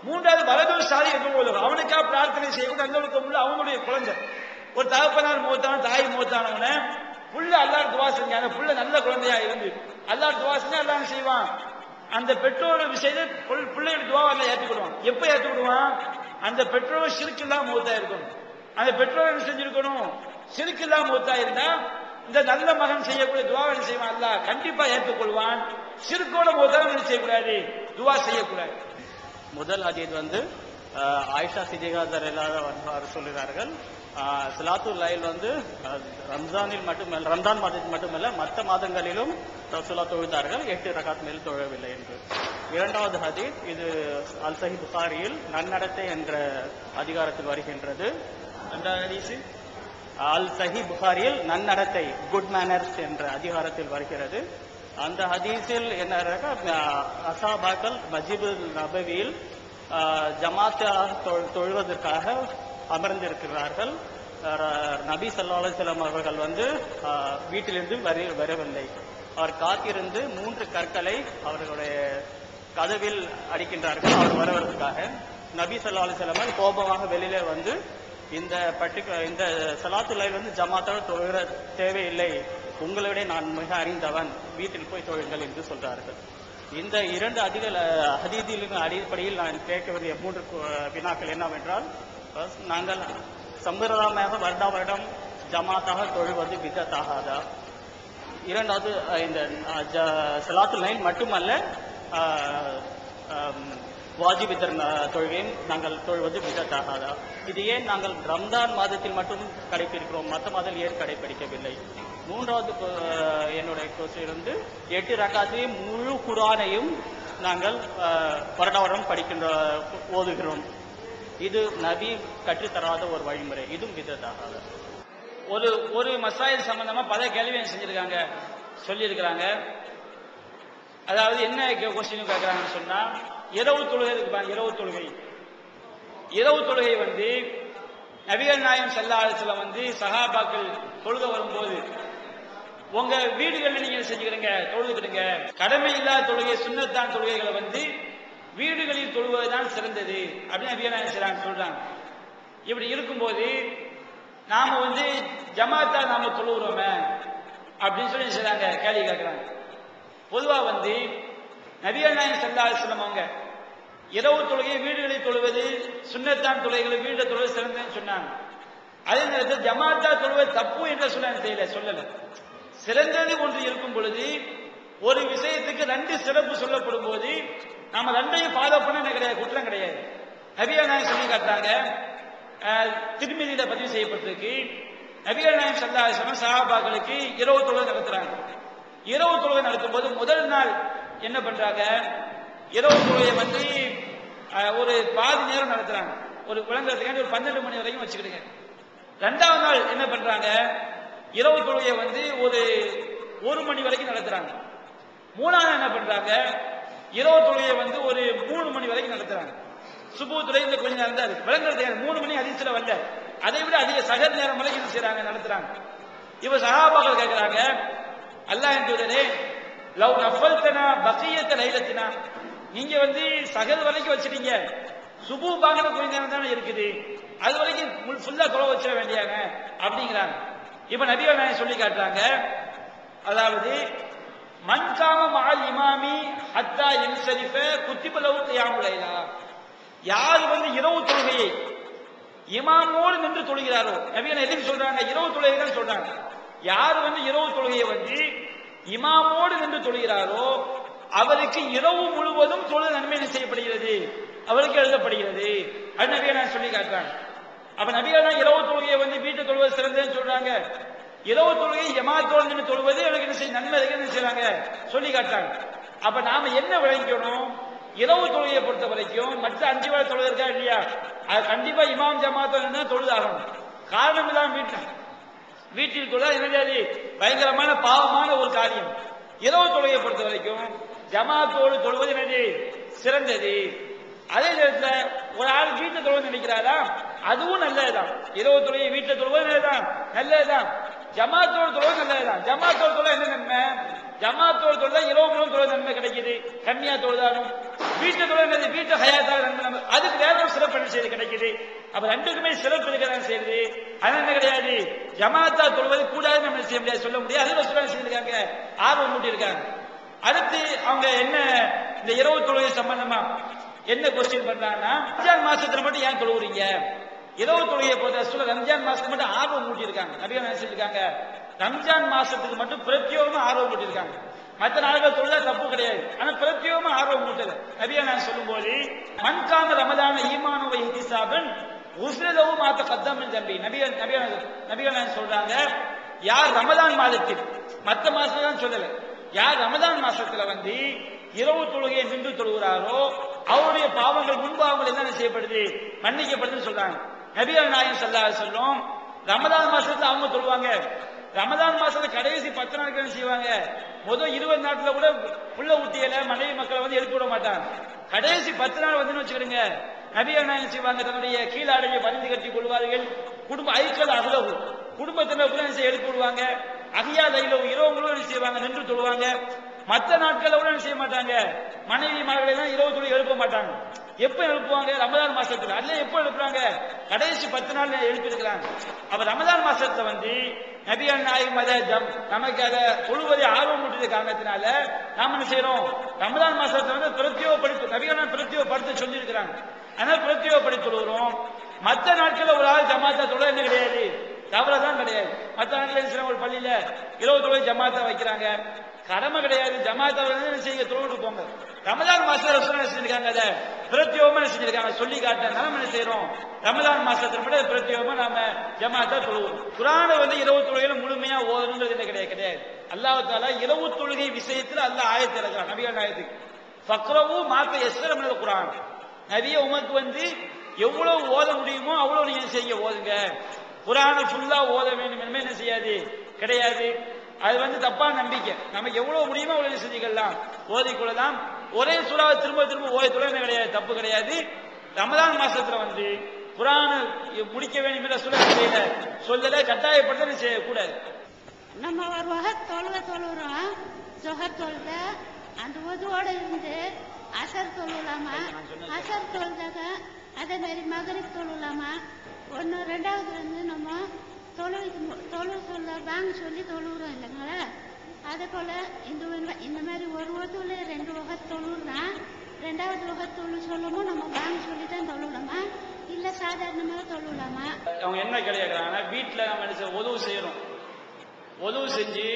மூன்றாவது வலதூர் சாதி எப்போது அவனுக்காக பிரார்த்தனை செய்யக்கூடிய நல்லொழுக்கம் உள்ள அவனுடைய குழந்தை. ஒரு தகப்பனார் மூத்தான தாய் மூத்தானவன புள்ள அல்லாஹ் துவா செஞ்சாங்க, புள்ள நல்ல குழந்தையா இருந்து அல்லாஹ் துவா செஞ்சா அல்லாஹ் செய்வான். அந்த பெற்றோர் விஷயத்தை பிள்ளைகள் துவா அல்ல ஏற்றுக்கிடுவான். எப்ப ஏற்றுக்கிடுவான்? அந்த பெற்றோர் ஷிர்க் இல்லாம மூத்தா இருக்கணும். அந்த பெற்றோர் என்ன செஞ்சிருக்கணும்? ஷிர்க் இல்லாம மூத்தா இருந்தா இந்த நல்ல மகன் செய்யக்கூடிய துவா என்ன செய்வான்? அல்லாஹ் கண்டிப்பா ஏற்றுக்கொள்வான். ஷிர்கோட மூத்தா என்ன செய்யக்கூடாது? துவா செய்யக்கூடாது. முதல் ஹதீஸ் வந்து ஆயிஷா சிதிகா ரலியல்லாஹு சொல்கிறார்கள், ஸலாத்துல் லைல் வந்து ரம்ஜானில் மட்டுமல்ல, ரம்ஜான் மாதத்தில் மட்டுமல்ல மற்ற மாதங்களிலும் ரசூலுல்லாஹ் தொழுதார்கள், 8 ரகாத் மேல் தொழவில்லை என்று. இரண்டாவது ஹதீஸ் இது அல் சஹீஹ் புகாரியில் நன்னடத்தை என்ற அதிகாரத்தில் வருகின்றது. இரண்டாவது ஹதீஸ் அல் சஹீஹ் புகாரியில் நன்னடத்தை குட் மேனர்ஸ் என்ற அதிகாரத்தில் வருகிறது. அந்த ஹதீஸில் என்ன அசாபாக்கள் மஸ்ஜிது நபவியில் ஜமாத்தாக தொழுவதற்காக அமர்ந்திருக்கிறார்கள். நபி ஸல்லல்லாஹு அலைஹி வஸல்லம் அவர்கள் வந்து வீட்டிலிருந்து வரவில்லை. அவர் காத்திருந்து 3 கற்களை அவர்களுடைய கதவில் அடிக்கின்றார்கள் அவர் வருவதற்காக. நபி ஸல்லல்லாஹு அலைஹி வஸல்லம் கோபமாக வெளியிலே வந்து இந்த ஸலாத்துல் லைல் வந்து ஜமாத்தோட தொழுகிற தேவையில்லை, உங்களுடைய நான் மிக அறிந்தவன், வீட்டில் போய் தொழுங்கள் என்று சொல்றார்கள். இந்த 2 ஹதீஸின் அடிப்படையில் நான் கேட்க வேண்டிய 3 வினாக்கள் என்னவென்றால், நாங்கள் சம்பிரதாயமாக வருடம் ஜமாத்தாக தொழுவது பிதத்தாகாதா? இரண்டாவது, இந்த ஸலாத்துல் லைல் மட்டுமல்ல வாஜிபித்தர் தொழுகையும் நாங்கள் தொழுவது பிதத்தாகாதா? இது ஏன் நாங்கள் ரம்ஜான் மாதத்தில் மட்டும் கடைபிடிக்கிறோம், மற்ற மாதத்தில் ஏன் கடைபிடிக்கவில்லை? மூன்றாவது என்னுடைய கொஸ்டின் வந்து 8 ரகாத்தையும் முழு குர்ஆனையும் நாங்கள் வருடம் ஓதுகிறோம். இது நபி கற்றுத்தராத ஒரு வழிமுறை, இதுவும் பிதத்தாகாதா? ஒரு மசாயில் சம்பந்தமா பல கேள்வி செஞ்சிருக்காங்க, சொல்லியிருக்கிறாங்க. அதாவது என்ன கொஸ்டின் கேட்கிறாங்கன்னு சொன்னா, இரவு தொழுகை இருக்கு. இரவு தொழுகை வந்து நபிகள் நாயகம் ஸல்லல்லாஹு அலைஹி வஸல்லம் வந்து சஹாபாக்கள் தொழுக வரும்போது உங்க வீடுகளில் நீங்க செஞ்சுக்கிறீங்க, தொழுதுக்கிறீங்க. கடமை இல்லாத தொழுகை சுன்னத்தான் தொழுகைகளை வந்து வீடுகளில் தொழுவதுதான் சிறந்தது அப்படின்னு நபிகள் நாயகம் சொல்றாங்க. இப்படி இருக்கும்போது நாம வந்து ஜமாத்தா நாம தொழுகிறோமே அப்படின்னு சொல்லி செய்றாங்க, கேள்வி கேட்கிறாங்க. பொதுவா வந்து நபிகள் நாயகம் ஸல்லல்லாஹு அலைஹி வஸல்லம் அவங்க இரவு தொழுகை வீடுகளில் தொழுவது சுன்னத்தான் தொழுகைகளை வீடு தொழுவது சிறந்ததுன்னு சொன்னாங்க. அதே நேரத்தில் ஜமாத்தா தொழுவது தப்பு என்ற சொல்லல. சிறந்தது ஒன்று இருக்கும் பொழுது ஒரு விஷயத்துக்கு 2 சிறப்பு சொல்லப்படும் போது நாம 2ஐயும் ஃபாலோ பண்ண கிடையாது, குற்றம் கிடையாது. நபிகள் நாயகம் சொல்லி காட்டாங்க, திருமதியில பதிவு செய்யப்பட்டிருக்கு. நபிகள் நாயகம் ஸல்லல்லாஹு அலைஹி வஸல்லம் சஹாபாக்களுக்கு இரவு தொழுகை நடத்துறாங்க. இரவு தொழுகை நடத்தும் போது முதல் நாள் என்ன பண்றாங்க, இரவு தொழுகையை வந்து ஒரு பாதி நேரம் நடத்துறாங்க. ஒரு விளங்குறதுக்காண்டி ஒரு 12 மணி வரைக்கும் வச்சுக்கிடுங்க. 2வது நாள் என்ன பண்றாங்க, இரவு தொழுகையை வந்து ஒரு 1 மணி வரைக்கும் நடத்துறாங்க. 3வது என்ன பண்றாங்க, இரவு தொழுகையை வந்து ஒரு 3 மணி வரைக்கும் நடத்துறாங்க. சுபு தொழுகை இந்த கொஞ்ச நேரம் தான் இருக்கு, விளங்குறது 3 மணி அதிசல வரல, அதை விட அதிக சகர் நேரம் வரைக்கும் இது செய்றாங்க, நடத்துறாங்க. இப்ப சஹாபாக்கள் கேட்கிறாங்க, அல்லாஹ்வின் தூதரே லவ் நஃபல்தனா பகியத்த லைலத்தினா, நீங்க வந்து சகர் வரைக்கும் வச்சிட்டீங்க, சுபு பாக்கிற கொஞ்ச நேரம் தானே இருக்குது, அது வரைக்கும் ஃபுல்லா தொலை வச்சிட வேண்டியாங்க அப்படிங்கிறாங்க. இப்ப நபிகள் நாயகம் சொல்லி காட்டுறாங்க, அதாவது மன்காம மஅல் இமாமி ஹத்தா யன்ஸரிஃப குத்திப லஹு கியாமுல் லைலா, யார் வந்து இரவு தொழுகையை இமாமோடு நின்று தொழுகிறாரோ, நபிகள் எதுக்கு சொல்றாங்க, இரவு தொழுகை தான் சொல்றாங்க. யார் வந்து இரவு தொழுகையை வந்து இமாமோடு நின்று தொழுகிறாரோ அவருக்கு இரவு முழுவதும் தொழுகை நன்மை செய்யப்படுகிறது, அவருக்கு எழுதப்படுகிறது. அது நபிகள் சொல்லி காட்டுறாங்க. அப்ப நபிகள் இரவு தொழுகையை வந்து வீட்டு தொழுவது சிறந்ததுன்னு சொல்றாங்க. இரவு தொழுகை ஜமாத்தோடு நின்று தொழுவது எனக்கு என்ன செய்ய நன்மை செய்யறாங்க சொல்லி காட்டுறாங்க. அப்ப நாம என்ன விளங்கிக்கணும், இரவு தொழுகையை பொறுத்த வரைக்கும் மற்ற 5 வேளை தொழுகை இருக்கா இல்லையா, அது கண்டிப்பா இமாம் ஜமாத்தோடு தொழுதாகணும். காரணம் இல்லாம வீட்டில் தொழுதா என்னது பயங்கரமான பாவமான ஒரு காரியம். இரவு தொழுகையை பொறுத்த வரைக்கும் ஜமாத்தோடு தொழுவது என்னது சிறந்தது. அதே நேரத்தில் ஒரு ஆள் வீட்டில் தொழுவது நினைக்கிறாரா, அதுவும் நல்லதுதான். இரவு தொழுகை வீட்டில் தொழுவது நல்லதுதான். ஜமாத்தோடு தொழுவது நல்லதுதான். ஜமாத்தோடு தொழுவது என்ன நன்மை? ஜமாத்தோடு தொழுதா இரவு தொழுவது நன்மை கிடைக்குது, கம்மியா தொழுதாலும். வீட்டில் தொழுவது வீட்டு ஹயாத்தாக நன்மை, அதுக்கு வேற ஒரு சிறப்பு என்ன செய்து கிடைக்குது. அப்ப ரெண்டுக்குமே சிறப்பு இருக்கிறாங்க செய்யுது. அது என்ன கிடையாது, ஜமாத்தா தொழுவது கூடாது நம்ம செய்ய முடியாது, சொல்ல முடியாது. அதுல சொல்ல செய்திருக்காங்க, ஆர்வம் மூட்டி இருக்காங்க. அடுத்து அவங்க என்ன இந்த இரவு தொழுகை சம்பந்தமா என்ன கொஸ்டின் பண்றாங்கன்னா, ரம்ஜான் மாசத்துல மட்டும் ஏன் தொழுவுறீங்க? இரவு தொழுகையை பொறுத்த சொல்ல ரம்ஜான் மாசத்துக்கு மட்டும் ஆர்வம் மூட்டி இருக்காங்க. நபிகள் நினைச்சிருக்காங்க ரம்ஜான் மாசத்துக்கு மட்டும் பிரத்யோகமா ஆர்வம் மூட்டி இருக்காங்க. மற்ற நாடுகள் தொழுதா தப்பு கிடையாது, ஆனா பிரத்யோகமா ஆர்வம் மூட்டது. நபிகள் நான் சொல்லும் போது மன்கான ரமதான ஈமானுவை ஹிசாபன் உஸ்ரலவு மாத்த கத்தம் தம்பி நபிகள் நான் சொல்றாங்க, யார் ரமதான் மாதத்தில், மற்ற மாசத்துல தான் சொல்லல, யார் ரமதான் மாசத்துல வந்து இரவு தொழுகையை நின்று தொழுகிறாரோ அவருடைய பாவங்கள் முன்பாவங்கள் என்ன செய்யப்படுது, மன்னிக்கப்படுதுன்னு சொல்றாங்க. நபிகள் நாயகம் ஸல்லல்லாஹு அலைஹி வஸல்லம் ரமதான் மாசத்துல அவங்க தொழுவாங்க. ரமதான் மாசத்துல கடைசி 10 நாட்கள் என்ன செய்வாங்க, முதல் 20 நாட்கள் கூட புள்ள ஊட்டியல மனைவி மக்களை வந்து எழுப்பி விட மாட்டாங்க. கடைசி 10 நாள் வந்து வச்சுக்கிடுங்க, நபிகள் நாயகம் செய்வாங்க, தன்னுடைய கீழாடையை பரிந்து கட்டி கொள்வார்கள். குடும்ப ஐக்கள் அகலவு குடும்பத்தினர் கூட எழுப்பி விடுவாங்க. அகியா லைலவு இரவுங்களும் என்ன செய்வாங்க, நின்று தொழுவாங்க. மற்ற நாட்களை கூட என்ன செய்ய மாட்டாங்க, மனைவி மகளை தான் இரவு தொழுகை எழுப்ப மாட்டாங்க. எப்ப எழுப்புவாங்க, ரமதான் மாசத்துல. அல்ல எப்ப எழுப்புறாங்க, கடைசி 10 நாள் எழுப்பி இருக்கிறாங்க. அப்ப ரமதான் மாசத்துல வந்து நபிகள் நாயகம் அதை நமக்கு அதை தொழுவதை ஆர்வம் ஊட்டிய காரணத்தினால நாம என்ன செய்யறோம், ரமதான் மாசத்துல வந்து பிரத்யோகப்படுத்தி நபிகள் பிரத்யோகப்படுத்த சொல்லி இருக்கிறாங்க. அதனால பிரத்யோகப்படுத்தி தொழுகிறோம். மற்ற நாட்களில் ஒரு ஆள் ஜமாத்தா தொழ என்ன கிடையாது, தவறதான் கிடையாது. மற்ற நாட்கள் ஒரு பள்ளியில இரவு தொழில் ஜமாத்தா வைக்கிறாங்க, கடமை கிடையாது. ஜமாத்தா செய்ய தொழுவிட்டு போங்க. ரமதான் மாசத்துல செஞ்சிருக்காங்க, அதை பிரத்யோகமா செஞ்சிருக்காங்க, சொல்லி காட்ட நாம என்ன செய்யறோம், ரமதான் மாசத்துல மட்டும் பிரத்யோகமா நாம ஜமாத்தா தொழுவோம். குர்ஆனை வந்து இரவு தொழுகையில முழுமையா ஓதணுங்கிறது என்ன கிடையாது. அல்லாஹ் தஆலா இரவு தொழுகை விஷயத்துல அல்லாஹ் ஆயத்தை இறக்குறான். நபிகள் நாயகத்துக்கு ஃபக்ரவு மாத்த யஸ்ஸர மினல் குர்ஆன், நபியே உமக்கு வந்து எவ்வளவு ஓத முடியுமோ அவ்வளவு நீங்க செய்ய ஓதுங்க. குர்ஆனை ஃபுல்லா ஓத வேண்டும் என்பது என்ன செய்யாது கிடையாது. அது வந்து தப்பான நம்பிக்கை. நமக்கு எவ்வளவு முடியுமோ அவ்வளவு செஞ்சுக்கலாம், ஓதிக்கொள்ளலாம். ஒரே சூறாவை திரும்ப திரும்ப ஓதிக்கொள்ள என்ன கிடையாது, தப்பு கிடையாது. ரமதான் மாசத்துல வந்து குர்ஆனை முடிக்க வேண்டும் என்ற சொல்லல கட்டாயப்படுத்த செய்யக்கூடாது. நம்ம ஒரு வகை தொழுகிறோம், ஜொஹர் தொழுத அந்த ஒதுவோட இருந்து அசர் தொழுலாமா, அசர் தொழுதாக அதே மாதிரி மகரிப் தொழுலாமா, ஒன்று ரெண்டாவது வந்து நம்ம தொழு சொல்ல வாங்க சொல்லி தொழுகிறோம் இல்லைங்களா. அதே போல இந்த மாதிரி ஒரு ஒதுல 2 வகை தொழுனா, ரெண்டாவது வகை தொழு சொல்லவும் நம்ம வாங்க சொல்லி தான் தொழுலாமா, இல்ல சாதாரணமாக தொழுலாமா? அவங்க என்ன கிடையாதுன்னா, வீட்டில் நம்ம உதவு செய்யறோம், உதவு செஞ்சு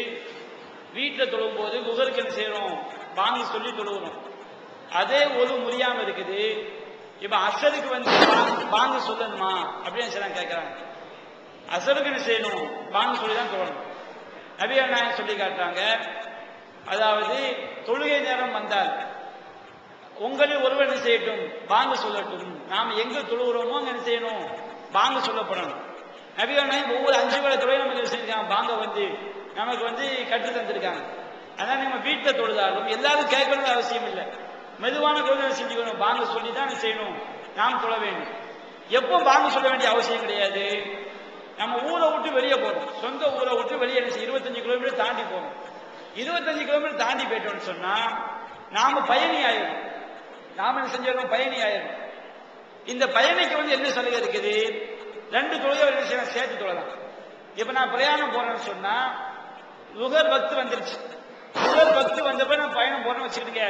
வீட்டில் தொழும் போது குகருக்கு என்ன செய்யறோம், வாங்க சொல்லி தொழுகிறோம். அதே உதவு முடியாம இருக்குது. இப்ப அசருக்கு வந்து வாங்க சொல்லணுமா அப்படின்னு கேட்கிறாங்க. அசருக்கு என்ன செய்யணும், வாங்க சொல்லி தான் தொழணும். நபிகள் நாயகம் சொல்லி காட்டுறாங்க, அதாவது தொழுகை நேரம் வந்தால் உங்களில் ஒருவர் என்ன செய்யட்டும், வாங்க சொல்லட்டும். நாம எங்க தொழுகிறோமோ அங்க என்ன செய்யணும், வாங்க சொல்லப்படணும். நபிகள் நாயகம் ஒவ்வொரு 5 வேளை தொழுகை நமக்கு செஞ்சிருக்காங்க, வாங்க வந்து நமக்கு வந்து கற்று தந்திருக்காங்க. அதனால நம்ம வீட்டில் தொழுதாலும் எல்லாரும் கேட்கறது அவசியம் இல்லை, மெதுவான தொழுகை செஞ்சுக்கணும். வாங்க சொல்லி தான் செய்யணும், நாம் தொழ வேண்டும். எப்போ வாங்க சொல்ல வேண்டிய அவசியம் கிடையாது. நம்ம ஊரை விட்டு வெளியே போறோம், சொந்த ஊரை விட்டு வெளியே 25 கிலோமீட்டர் தாண்டி போறோம். 25 கிலோமீட்டர் தாண்டி போயிட்டோம்னு சொன்னா நாம பயணி ஆயிடும். நாம என்ன செஞ்சிடணும், பயணி ஆயிடும். இந்த பயணிக்கு வந்து என்ன சலுகை இருக்குது, 2 தொழுகை சேர்த்து தொழலாம். இப்ப நான் பிரயாணம் போறேன்னு சொன்னா லுகர் வக்து வந்துருச்சு, லுகர் வக்து வந்தப்ப நான் பயணம் போறேன்னு வச்சுக்கிட்டுங்க,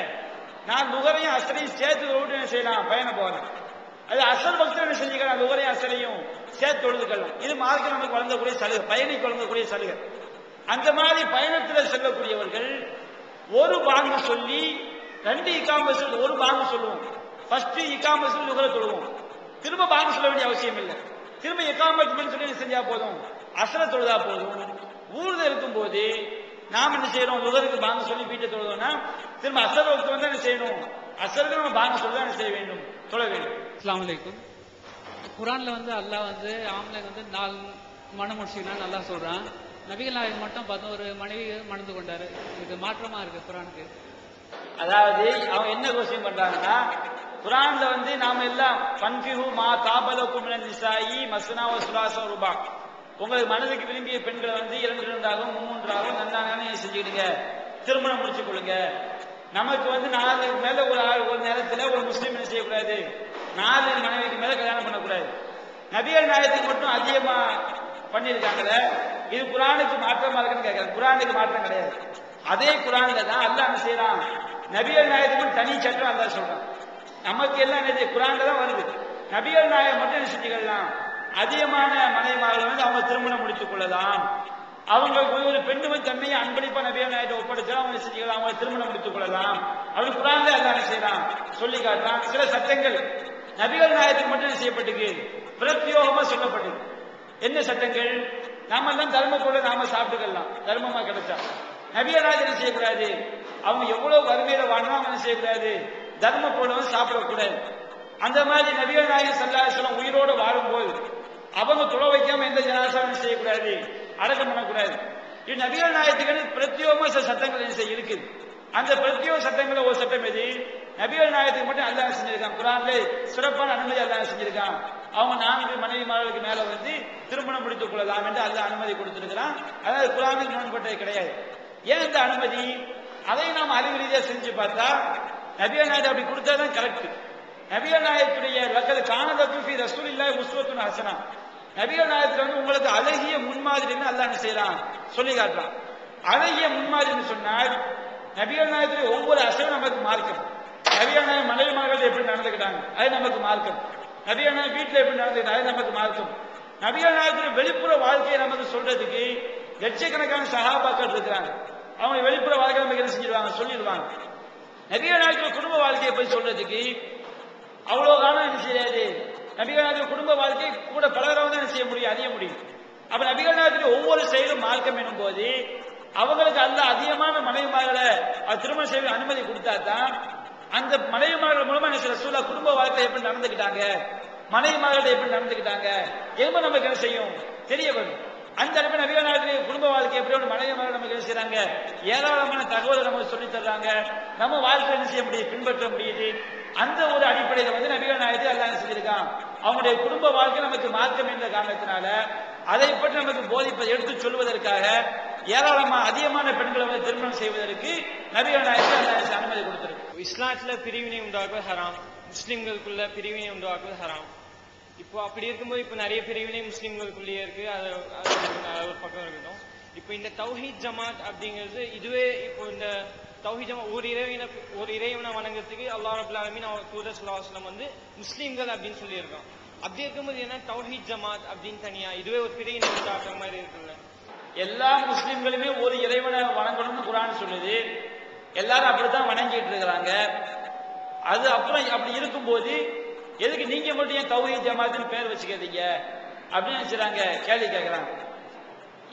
நான் லுகரையும் அசரையும் சேர்த்து தொழுவிட்டு என்ன செய்யலாம், பயணம் போறேன். அது அசல் வக்து என்ன செஞ்சுக்கலாம், லுகரையும் அசரையும் சேர்த்து தொழுதுக்கலாம். இது மார்க்கம் நமக்கு வழங்கக்கூடிய சலுகை, பயணிக்கு வழங்கக்கூடிய சலுகை. அந்த மாதிரி பயணத்தில் செல்லக்கூடியவர்கள் ஒரு பாங்கு சொல்லி 2 இக்காம சொல்லி ஒரு பாங்கு சொல்லுவோம். ஃபர்ஸ்ட் இக்காம சொல்லி லுகரை தொழுவோம், திரும்ப பாங்கு சொல்ல வேண்டிய அவசியம் இல்லை. திரும்ப இக்காமத்து சொல்லி செஞ்சா போதும், அசர தொழுதா போதும். ஊர்ல இருக்கும் போது நாம் என்ன செய்யறோம், லுகருக்கு பாங்க சொல்லி வீட்டை தொழுதோம்னா திரும்ப அசர் வக்து வந்து என்ன செய்யணும், அசருக்கு நம்ம பாங்க சொல்லி தான் என்ன செய்ய வேண்டும், தொழ வேண்டும். அஸ்ஸலாமு அலைக்கும். குர்ஆன்ல வந்து அல்லாஹ் வந்து ஆம்பளைங்க வந்து 4 மனம் முடிச்சுக்கலாம் நல்லா சொல்றான். நபிகள் நாயகம் மட்டும் 11 மனைவி மணந்து கொண்டாரு. இது மாற்றமா இருக்கு குர்ஆனுக்கு. அதாவது அவங்க என்ன கொஸ்டின் பண்றாங்கன்னா, குர்ஆன்ல வந்து நாம எல்லாம் பன்ஃபிஹு மா தாபலக்கும் மினன் நிசாயி மஸ்னா வ சுலாச ரூபா, உங்களுக்கு மனதுக்கு விரும்பிய பெண்களை வந்து 2 3 நன்னாங்க செஞ்சுக்கிடுங்க, திருமணம் முடிச்சு கொள்ளுங்க. நமக்கு வந்து 4 மேல ஒரு நேரத்துல ஒரு முஸ்லீம் என்ன செய்யக்கூடாது, 4 மனைவிக்கு மேல கல்யாணம் பண்ணக்கூடாது. நபிகள் நாயகத்துக்கு மட்டும் அதிகமா பண்ணியிருக்காங்கல்ல, இது குர்ஆனுக்கு மாற்றமா இருக்குன்னு கேட்கிறேன். குர்ஆனுக்கு மாற்றம் கிடையாது. அதே குர்ஆன்ல தான் அல்லாஹ் என்ன செய்யறான், நபிகள் நாயகத்துக்கு தனி சட்டம் அல்லாஹ் சொல்றான். நமக்கு எல்லாம் என்ன குர்ஆன்ல தான் வருது. நபிகள் நாயகம் மட்டும் என்ன செஞ்சுக்கலாம், அதிகமான மனைவிமார்களை வந்து அவங்க திருமணம் முடித்துக் கொள்ளலாம். அவங்களுக்கு ஒரு பெண்ணு வந்து தன்மையை அன்பளிப்பா நபிகள் நாயகத்தை ஒப்படைச்சா அவங்க செஞ்சுக்கலாம், அவங்க திருமணம் முடித்துக் கொள்ளலாம். அப்படி குர்ஆன்ல அல்லாஹ் என்ன செய்யறான் சொல்லி காட்டுறான். சில சட்டங்கள் நபிகள் நாயகத்துக்கு மட்டும் என்ன செய்யப்பட்டிருக்கு, பிரத்யோகமா சொல்லப்பட்டது. என்ன சட்டங்கள்? நாம எல்லாம் தர்ம கூட நாம சாப்பிட்டுக்கலாம், தர்மமா கிடைச்சா. நபிகள் நாயகம் என்ன செய்யக்கூடாது, அவங்க எவ்வளவு வறுமையில வாழ்ந்தா அவங்க என்ன செய்யக்கூடாது, தர்ம போலவும் சாப்பிடக்கூடாது. அந்த மாதிரி நபிகள் நாயகம் ஸல்லல்லாஹு அலைஹி வஸல்லம் உயிரோடு வாழும்போது அவங்க தொலை வைக்காம எந்த ஜனாசாவும் செய்யக்கூடாது, அடக்கம் பண்ணக்கூடாது. இது நபிகள் நாயகத்துக்கு பிரத்யோகமா சில சட்டங்கள் என்ன இருக்குது. அந்த பிரத்யோக சட்டங்கள ஒரு சட்டம் எது, நபிகள் நாயகத்துக்கு மட்டும் அல்லாஹ் செஞ்சிருக்கான். குர்ஆன்ல சிறப்பான அனுமதி அல்லாஹ் செஞ்சிருக்கான். அவங்க 4 மனைவிமார்களுக்கு மேல வந்து திருமணம் முடித்துக் கொள்ளலாம் என்று அல்லாஹ் அனுமதி கொடுத்திருக்கிறான். அதாவது குர்ஆனுக்கு முரண்பட்டது கிடையாது. ஏன் இந்த அனுமதி? அதை நாம் அறிவு ரீதியா செஞ்சு பார்த்தா நபிகள் நாயகம் அப்படி கொடுத்தாதான் கரெக்ட். நபிகள் நாயகத்துடைய லக்கது கானலக்கும் ஃபீ ரசூலில்லாஹி உஸ்வத்துன் ஹஸனா, நபிகள் நாயகத்துல வந்து உங்களுக்கு அழகிய முன்மாதிரின்னு அல்லாஹ் என்ன செய்யறான் சொல்லி காட்டுறான். அழகிய முன்மாதிரின்னு சொன்னால் நபிகள் நாயகத்துடைய ஒவ்வொரு அசைவும் நமக்கு மார்க்கம். நபிகள் நாயகம் மனைவிமார்கள் எப்படி நடந்துக்கிட்டாங்க அது நமக்கு மார்க்கம். நபிகள் நாயகம் வீட்டில் எப்படி நடந்துக்கிட்டாங்க அது நமக்கு மார்க்கம். நபிகள் நாயகத்துடைய வெளிப்புற வாழ்க்கையை நமக்கு சொல்றதுக்கு லட்சக்கணக்கான சஹாபாக்கள் இருக்கிறாங்க. அவங்க வெளிப்புற வாழ்க்கை நமக்கு என்ன செஞ்சிருவாங்க, சொல்லிடுவாங்க. நபிகள் நாயகத்துடைய குடும்ப வாழ்க்கையை போய் சொல்றதுக்கு அவ்வளவு காலம் என்ன செய்யாது. நபிகள் நாயகத்துடைய குடும்ப வாழ்க்கை கூட பலராக தான் என்ன செய்ய முடியும், அறிய முடியும். அப்ப நபிகள் நாயகத்துடைய ஒவ்வொரு செயலும் மார்க்கம் எனும் போது அவங்களுக்கு அல்லாஹ் அதிகமான மனைவிமார்களை திருமணம் செய்ய அனுமதி கொடுத்தா தான் அந்த மனைவிமார்கள் மூலமா என்ன செய்ய ரசூலுல்லாஹ் குடும்ப வாழ்க்கை எப்படி நடந்துக்கிட்டாங்க, மனைவிமார்கள் எப்படி நடந்துக்கிட்டாங்க என்பது நமக்கு என்ன செய்யும் தெரிய வரும். அந்த அளவு நபிகள் நாயகத்துடைய குடும்ப வாழ்க்கை எப்படி மனைவிமார்கள் நமக்கு என்ன செய்யறாங்க, ஏராளமான தகவலை நமக்கு சொல்லி தர்றாங்க. நம்ம வாழ்க்கை என்ன செய்ய முடியும், பின்பற்ற முடியுது. அந்த ஒரு அடிப்படையில வந்து நபிகள் நாயகத்தை அல்லாஹ் என்ன செஞ்சிருக்கான், அவங்களுடைய குடும்ப வாழ்க்கை நமக்கு மார்க்கம் என்ற காரணத்தினால அதை பற்றி நமக்கு போதிப்பதை எடுத்து சொல்வதற்காக அதிகமான பெண்களை வந்து திருமணம் செய்வதற்கு நபிகள் நாயகத்தை அனுமதி கொடுத்திருக்கு. இஸ்லாத்துல பிரிவினை உண்டாக்குவது ஹராம், முஸ்லிம்களுக்குள்ள பிரிவினை உண்டாக்குவது ஹராம். இப்போ அப்படி இருக்கும்போது இப்போ நிறைய பிரிவினை முஸ்லிம்களுக்குள்ளேயே இருக்கு, அது ஒரு பக்கம் இருக்கட்டும். இப்போ இந்த தௌஹீத் ஜமாத் அப்படிங்கிறது இதுவே இப்போ இந்த தௌஹீத் ஜமாத் ஒரு இறைவனை வணங்குறதுக்கு அல்லாஹ் ரப்பல் ஆலமீன் அவர் தூதர் ஸல்லல்லாஹு அலைஹி வஸல்லம் வந்து முஸ்லிம்கள் அப்படின்னு சொல்லியிருக்கான். அப்படி இருக்கும்போது என்ன தௌஹீத் ஜமாத் அப்படின்னு தனியா இதுவே ஒரு பிரிவினை உண்டாக்குற மாதிரி இருக்குல்ல? எல்லா முஸ்லிம்களுமே ஒரு இறைவனை வணங்கணும்னு குர்ஆன் சொல்லுது. எல்லாரும் அப்படித்தான் வணங்கிட்டு இருக்கிறாங்க. அது அப்புறம் அப்படி இருக்கும்போது எதுக்கு நீங்க மட்டும் ஏன் தௌஹீத் ஜமாத்னு பேர் வச்சுக்கிறீங்க அப்படின்னு நினைச்சாங்க, கேள்வி கேட்கிறாங்க.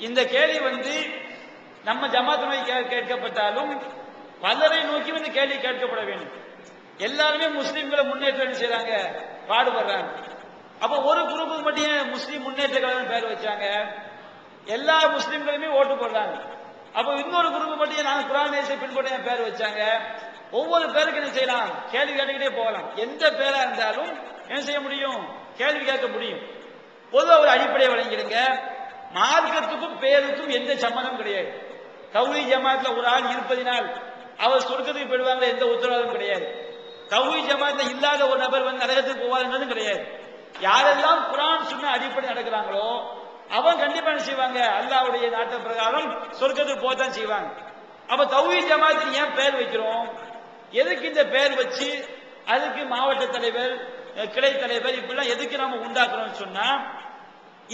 இந்த கேள்வி வந்து நம்ம ஜமாத் நோக்கி கேட்கப்பட்டாலும் பலரை நோக்கி வந்து கேள்வி கேட்கப்பட வேண்டும். எல்லாருமே முஸ்லிம்களை முன்னேற்றம் செய்யறாங்க, பாடுபடுறாங்க. அப்ப ஒரு குரூப்புக்கு மட்டும் முஸ்லீம் முன்னேற்ற கழகம் பேர் வச்சாங்க, எல்லா முஸ்லிம்களுமே ஓட்டு போடுறாங்க. அப்ப இன்னொரு குரூப் மட்டும் நான் குர்ஆன் நேசை பின்பற்ற பேர் வச்சாங்க. ஒவ்வொரு பேருக்கு என்ன செய்யலாம், கேள்வி கேட்டுக்கிட்டே போகலாம். எந்த பேரா இருந்தாலும் என்ன செய்ய முடியும், கேள்வி கேட்க முடியும். பொதுவாக ஒரு அடிப்படையை வழங்கிடுங்க, மார்க்கத்துக்கும் பேருக்கும் எந்த சம்மந்தம் கிடையாது. தௌஹீத் ஜமாத்ல ஒரு ஆள் இருப்பதினால் அவர் சொர்க்கத்துக்கு போயிடுவாங்க எந்த உத்தரவாதம் கிடையாது. தௌஹீத் ஜமாத்ல இல்லாத ஒரு நபர் வந்து நரகத்துக்கு போவாதுன்றது கிடையாது. யாரெல்லாம் குர்ஆன் சுன்னா அடிப்படை நடக்கிறாங்களோ அவன் கண்டிப்பா என்ன செய்வாங்க, அல்லாஹ்வுடைய நாட்ட பிரகாரம் சொர்க்கத்துக்கு போகத்தான் செய்வாங்க. அப்ப தௌஹீத் ஜமாத்துக்கு ஏன் பேர் வைக்கிறோம், எதுக்கு இந்த பேர் வச்சு அதுக்கு மாவட்ட தலைவர் கிளை தலைவர் இப்படிலாம் எதுக்கு நாம உண்டாக்குறோம்னு சொன்னா,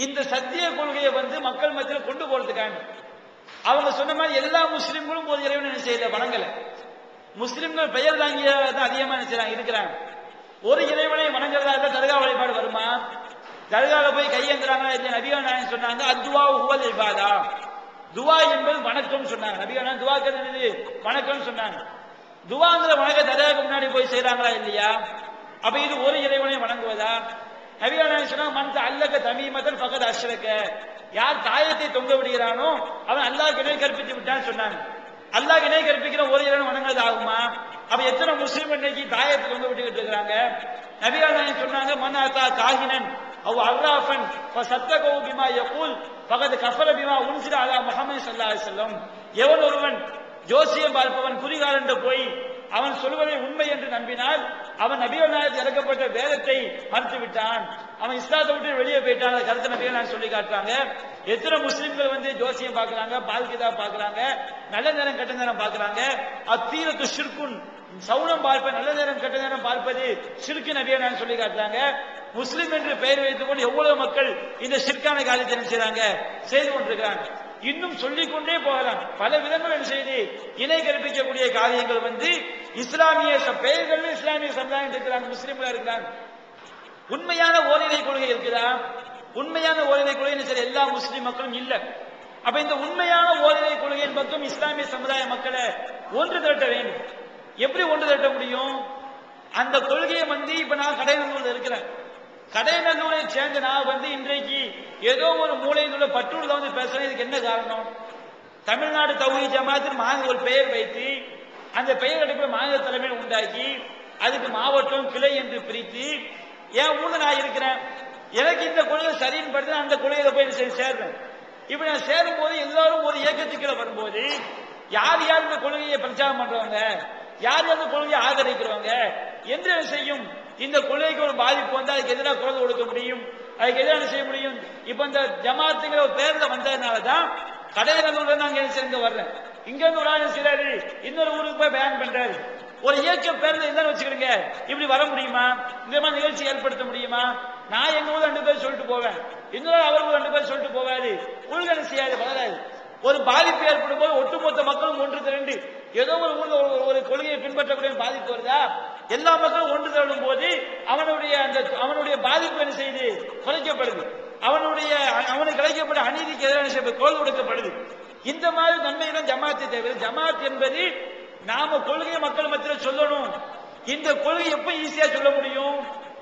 இந்த சத்திய கொள்கையை வந்து மக்கள் மத்தியில் கொண்டு போறதுக்காக. அவங்க சொன்ன மாதிரி எல்லா முஸ்லிம்களும் ஒரு இறைவனை என்ன செய்யல, வணங்கல. முஸ்லிம்கள் பெயர் தாங்கிய அதிகமா என்ன இருக்கிறாங்க. ஒரு இறைவனை வணங்குறதா இருந்தா தர்கா வழிபாடு வருமா? தர்கால போய் கையேந்திராங்களா இல்லையா? நபிகள் நாயகம் சொன்னாங்க அத்துவா ஹுவல் இபாதா, துவா என்பது வணக்கம் சொன்னாங்க. நபிகள் நாயகம் துவா கேட்டது வணக்கம் சொன்னாங்க. துவாங்கிற வணக்க தர்காவுக்கு முன்னாடி போய் செய்யறாங்களா இல்லையா? அப்ப இது ஒரு இறைவனை வணங்குவதா? நபிகள் நாயகம் சொன்னாங்க மன் அல்லக தமீமத்தன் ஃபகத் அஷ்ரக, யார் தாயத்தை தொங்க விடுகிறானோ அவன் அல்லாஹ்க்கு இணை கற்பித்து விட்டான்னு சொன்னாங்க. அல்லாஹ்க்கு இணை கற்பிக்கிற ஒரு இறைவனை வணங்குறது ஆகுமா? அப்ப எத்தனை முஸ்லீம் இன்னைக்கு தாயத்தை தொங்க விட்டுக்கிட்டு இருக்கிறாங்க. நபிகள் நாயகம் சொன்னாங்க, மன்னாத்தா காஹினன் அவ் அர்ராஃபன் ஃபஸத்தகு பிமா யகூல் ஃபகத் கஃபர பிமா உன்சில அலா முஹம்மது ஸல்லல்லாஹு அலைஹி வஸல்லம். எவன் ஒருவன் ஜோசியம் பார்ப்பவன் குறிகால் என்று போய் அவன் சொல்வதை உண்மை என்று நம்பினால் அவன் நபிகள் நாயகத்தில் இறக்கப்பட்ட வேதத்தை மறுத்து விட்டான், அவன் இஸ்லாத்தை விட்டு வெளியே போயிட்டான். அந்த கருத்தை நபிகள் நாயகம் சொல்லி காட்டுறாங்க. எத்தனை முஸ்லிம்கள் வந்து ஜோசியம் பார்க்கறாங்க, பால்கிதா பார்க்கறாங்க, நல்ல நேரம் கெட்ட நேரம் பார்க்கறாங்க. அத்தீரத்து ஷிர்குன், சவுனம் பார்ப்பது, நல்ல நேரம் கெட்ட நேரம் பார்ப்பது ஷிர்கு. நபிகள் நாயகம் சொல்லி காட்டுறாங்க. முஸ்லிம் என்று பெயர் வைத்துக் கொண்டு எவ்வளவு மக்கள் இந்த ஷிர்கான காரியத்தை என்ன செய்றாங்க, செய்து கொண்டிருக்கிறாங்க. இன்னும் சொல்லிக்கொண்டே போகலாம். பல விதங்கள் என்ன செய்து இணை கற்பிக்கக்கூடிய காரியங்கள் வந்து இஸ்லாமிய பெயர்கள் இஸ்லாமிய சமுதாயம் இருக்கிறாங்க, முஸ்லிம்களா இருக்கிறாங்க. உண்மையான ஓரிரை கொள்கை இருக்குதா? உண்மையான ஓரிரை கொள்கை சரி எல்லா முஸ்லிம் மக்களும் இல்ல. அப்ப இந்த உண்மையான ஓரிரை கொள்கையின் பக்கம் இஸ்லாமிய சமுதாய மக்களை ஒன்று திரட்ட வேண்டும். எப்படி ஒன்று திரட்ட முடியும்? அந்த கொள்கையை வந்து இப்ப நான் கடைநல்லூர்ல இருக்கிறேன். கடைநல்லூரை சேர்ந்த நான் வந்து இன்றைக்கு ஏதோ ஒரு மூலையில் உள்ள பற்றூர்ல வந்து பேசுறேன். இதுக்கு என்ன காரணம்? தமிழ்நாடு தௌஹீத் ஜமாத்தில் மாநில ஒரு பெயர் வைத்து அந்த பெயர் அடிப்படை மாநில தலைமையில் உண்டாக்கி அதுக்கு மாவட்டம் கிளை என்று பிரித்து என் ஊர்ல நான் இருக்கிறேன். எனக்கு இந்த கொள்கை சரின்னு படுத்து அந்த கொள்கையில போய் சேர்றேன். இப்ப நான் சேரும் போது எல்லாரும் ஒரு இயக்கத்துக்குள்ள வரும்போது யார் யார் இந்த கொள்கையை பிரச்சாரம் பண்றவங்க, யார் யார் இந்த கொள்கையை ஆதரிக்கிறவங்க என்று செய்யும். இந்த கொள்கைக்கு ஒரு பாதிப்பு வந்து அதுக்கு எதிராக குரல் கொடுக்க முடியும், அதுக்கு எதிராக செய்ய முடியும். இப்ப இந்த ஜமாத்துங்கிற ஒரு பேர்ல வந்ததுனாலதான் கடைநல்லூர்ல நாங்க இங்க வர்றேன். இங்க இருந்து ஒரு ஆள் செய்யறாரு, இன்னொரு ஊருக்கு போய் பயன் பண்றாரு. ஒரு இயக்க பேர்ல இருந்தாலும் வச்சுக்கிறீங்க, இப்படி வர முடியுமா? இந்த மாதிரி நிகழ்ச்சி ஏற்படுத்த முடியுமா? நான் எங்க ஊர்ல 2 பேர் சொல்லிட்டு போவேன், இன்னொரு அவருக்கு 2 பேர் சொல்லிட்டு போவாரு. உள்கணம் செய்யாது, வளராது. ஒரு பாதிப்பு ஏற்படும் போது ஒட்டுமொத்த மக்களும் ஒன்று திரண்டு ஏதோ ஒரு ஊர்ல ஒரு கொள்கையை பின்பற்றக்கூடிய பாதிப்பு வருதா? எல்லா மக்களும் ஒன்று திரளும் போது அவனுடைய பாதிப்பு என்ன செய்து குறைக்கப்படுது. அவனுக்கு கிடைக்கப்பட்ட அநீதிக்கு எதிரான குரல் கொடுக்கப்படுது. இந்த மாதிரி நன்மையிடம் ஜமாத்தை தேவை. ஜமாத் என்பது நாம கொள்கையை மக்கள் மத்தியில் சொல்லணும். இந்த கொள்கை எப்ப ஈஸியா சொல்ல முடியும்?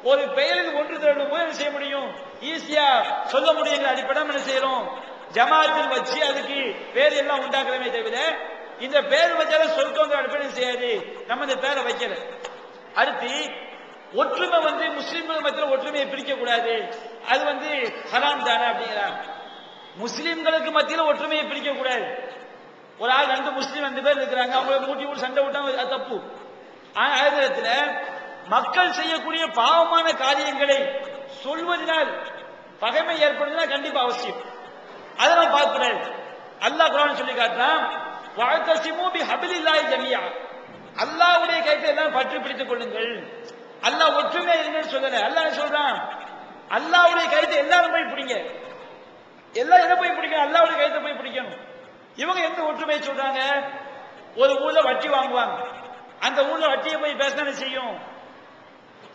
ஒரு பெயருக்கு ஒன்று திரளும் போது என்ன செய்ய முடியும்? ஈஸியா சொல்ல முடியுங்கிற அடிப்படை என்ன செய்யறோம்? ஜமாத்தில் வச்சு அதுக்கு பேர் எல்லாம் உண்டாக்குறமே தவிர இந்த பேர் வச்சாலும் சொர்க்கங்கிற அடிப்படை செய்யாது. நம்ம இந்த பேரை வைக்கல. அடுத்து ஒற்றுமை வந்து முஸ்லிம்கள் மத்தியில் ஒற்றுமையை பிரிக்க கூடாது, அது வந்து ஹராம் தானே அப்படிங்கிறாங்க. முஸ்லிம்களுக்கு மத்தியில் ஒற்றுமையை பிரிக்க கூடாது. ஒரு ஆள் 2 முஸ்லீம் 2 பேர் இருக்கிறாங்க, அவங்களை மூட்டி விட்டு சண்டை விட்டாங்க, அது தப்பு. ஆனா அதே நேரத்தில் மக்கள் செய்யக்கூடிய பாவமான காரியங்களை சொல்வதனால் பகைமை ஏற்படுதுன்னா கண்டிப்பா அவசியம். அதெல்லாம் பார்க்கக்கூடாது. அல்லாஹ் குர்ஆன் சொல்லி காட்டுறான், வஅதஸிமு பிஹபிலில்லாஹி ஜமீஆ, அல்லாஹ்வுடைய கயிற்றை எல்லாம் பற்றி பிடித்துக் கொள்ளுங்கள். அல்லாஹ் ஒற்றுமையா இருங்கன்னு சொல்லல. அல்லாஹ் சொல்றான், அல்லாஹ்வுடைய கயிற்றை எல்லாரும் போய் பிடிங்க. எல்லாம் எதை போய் பிடிக்கணும்? அல்லாஹ்வுடைய கயிற்றை போய் பிடிக்கணும். இவங்க எந்த ஒற்றுமையை சொல்றாங்க? ஒரு ஊர்ல வட்டி வாங்குவாங்க, அந்த ஊர்ல வட்டியை போய் பேசினா செய்யும்,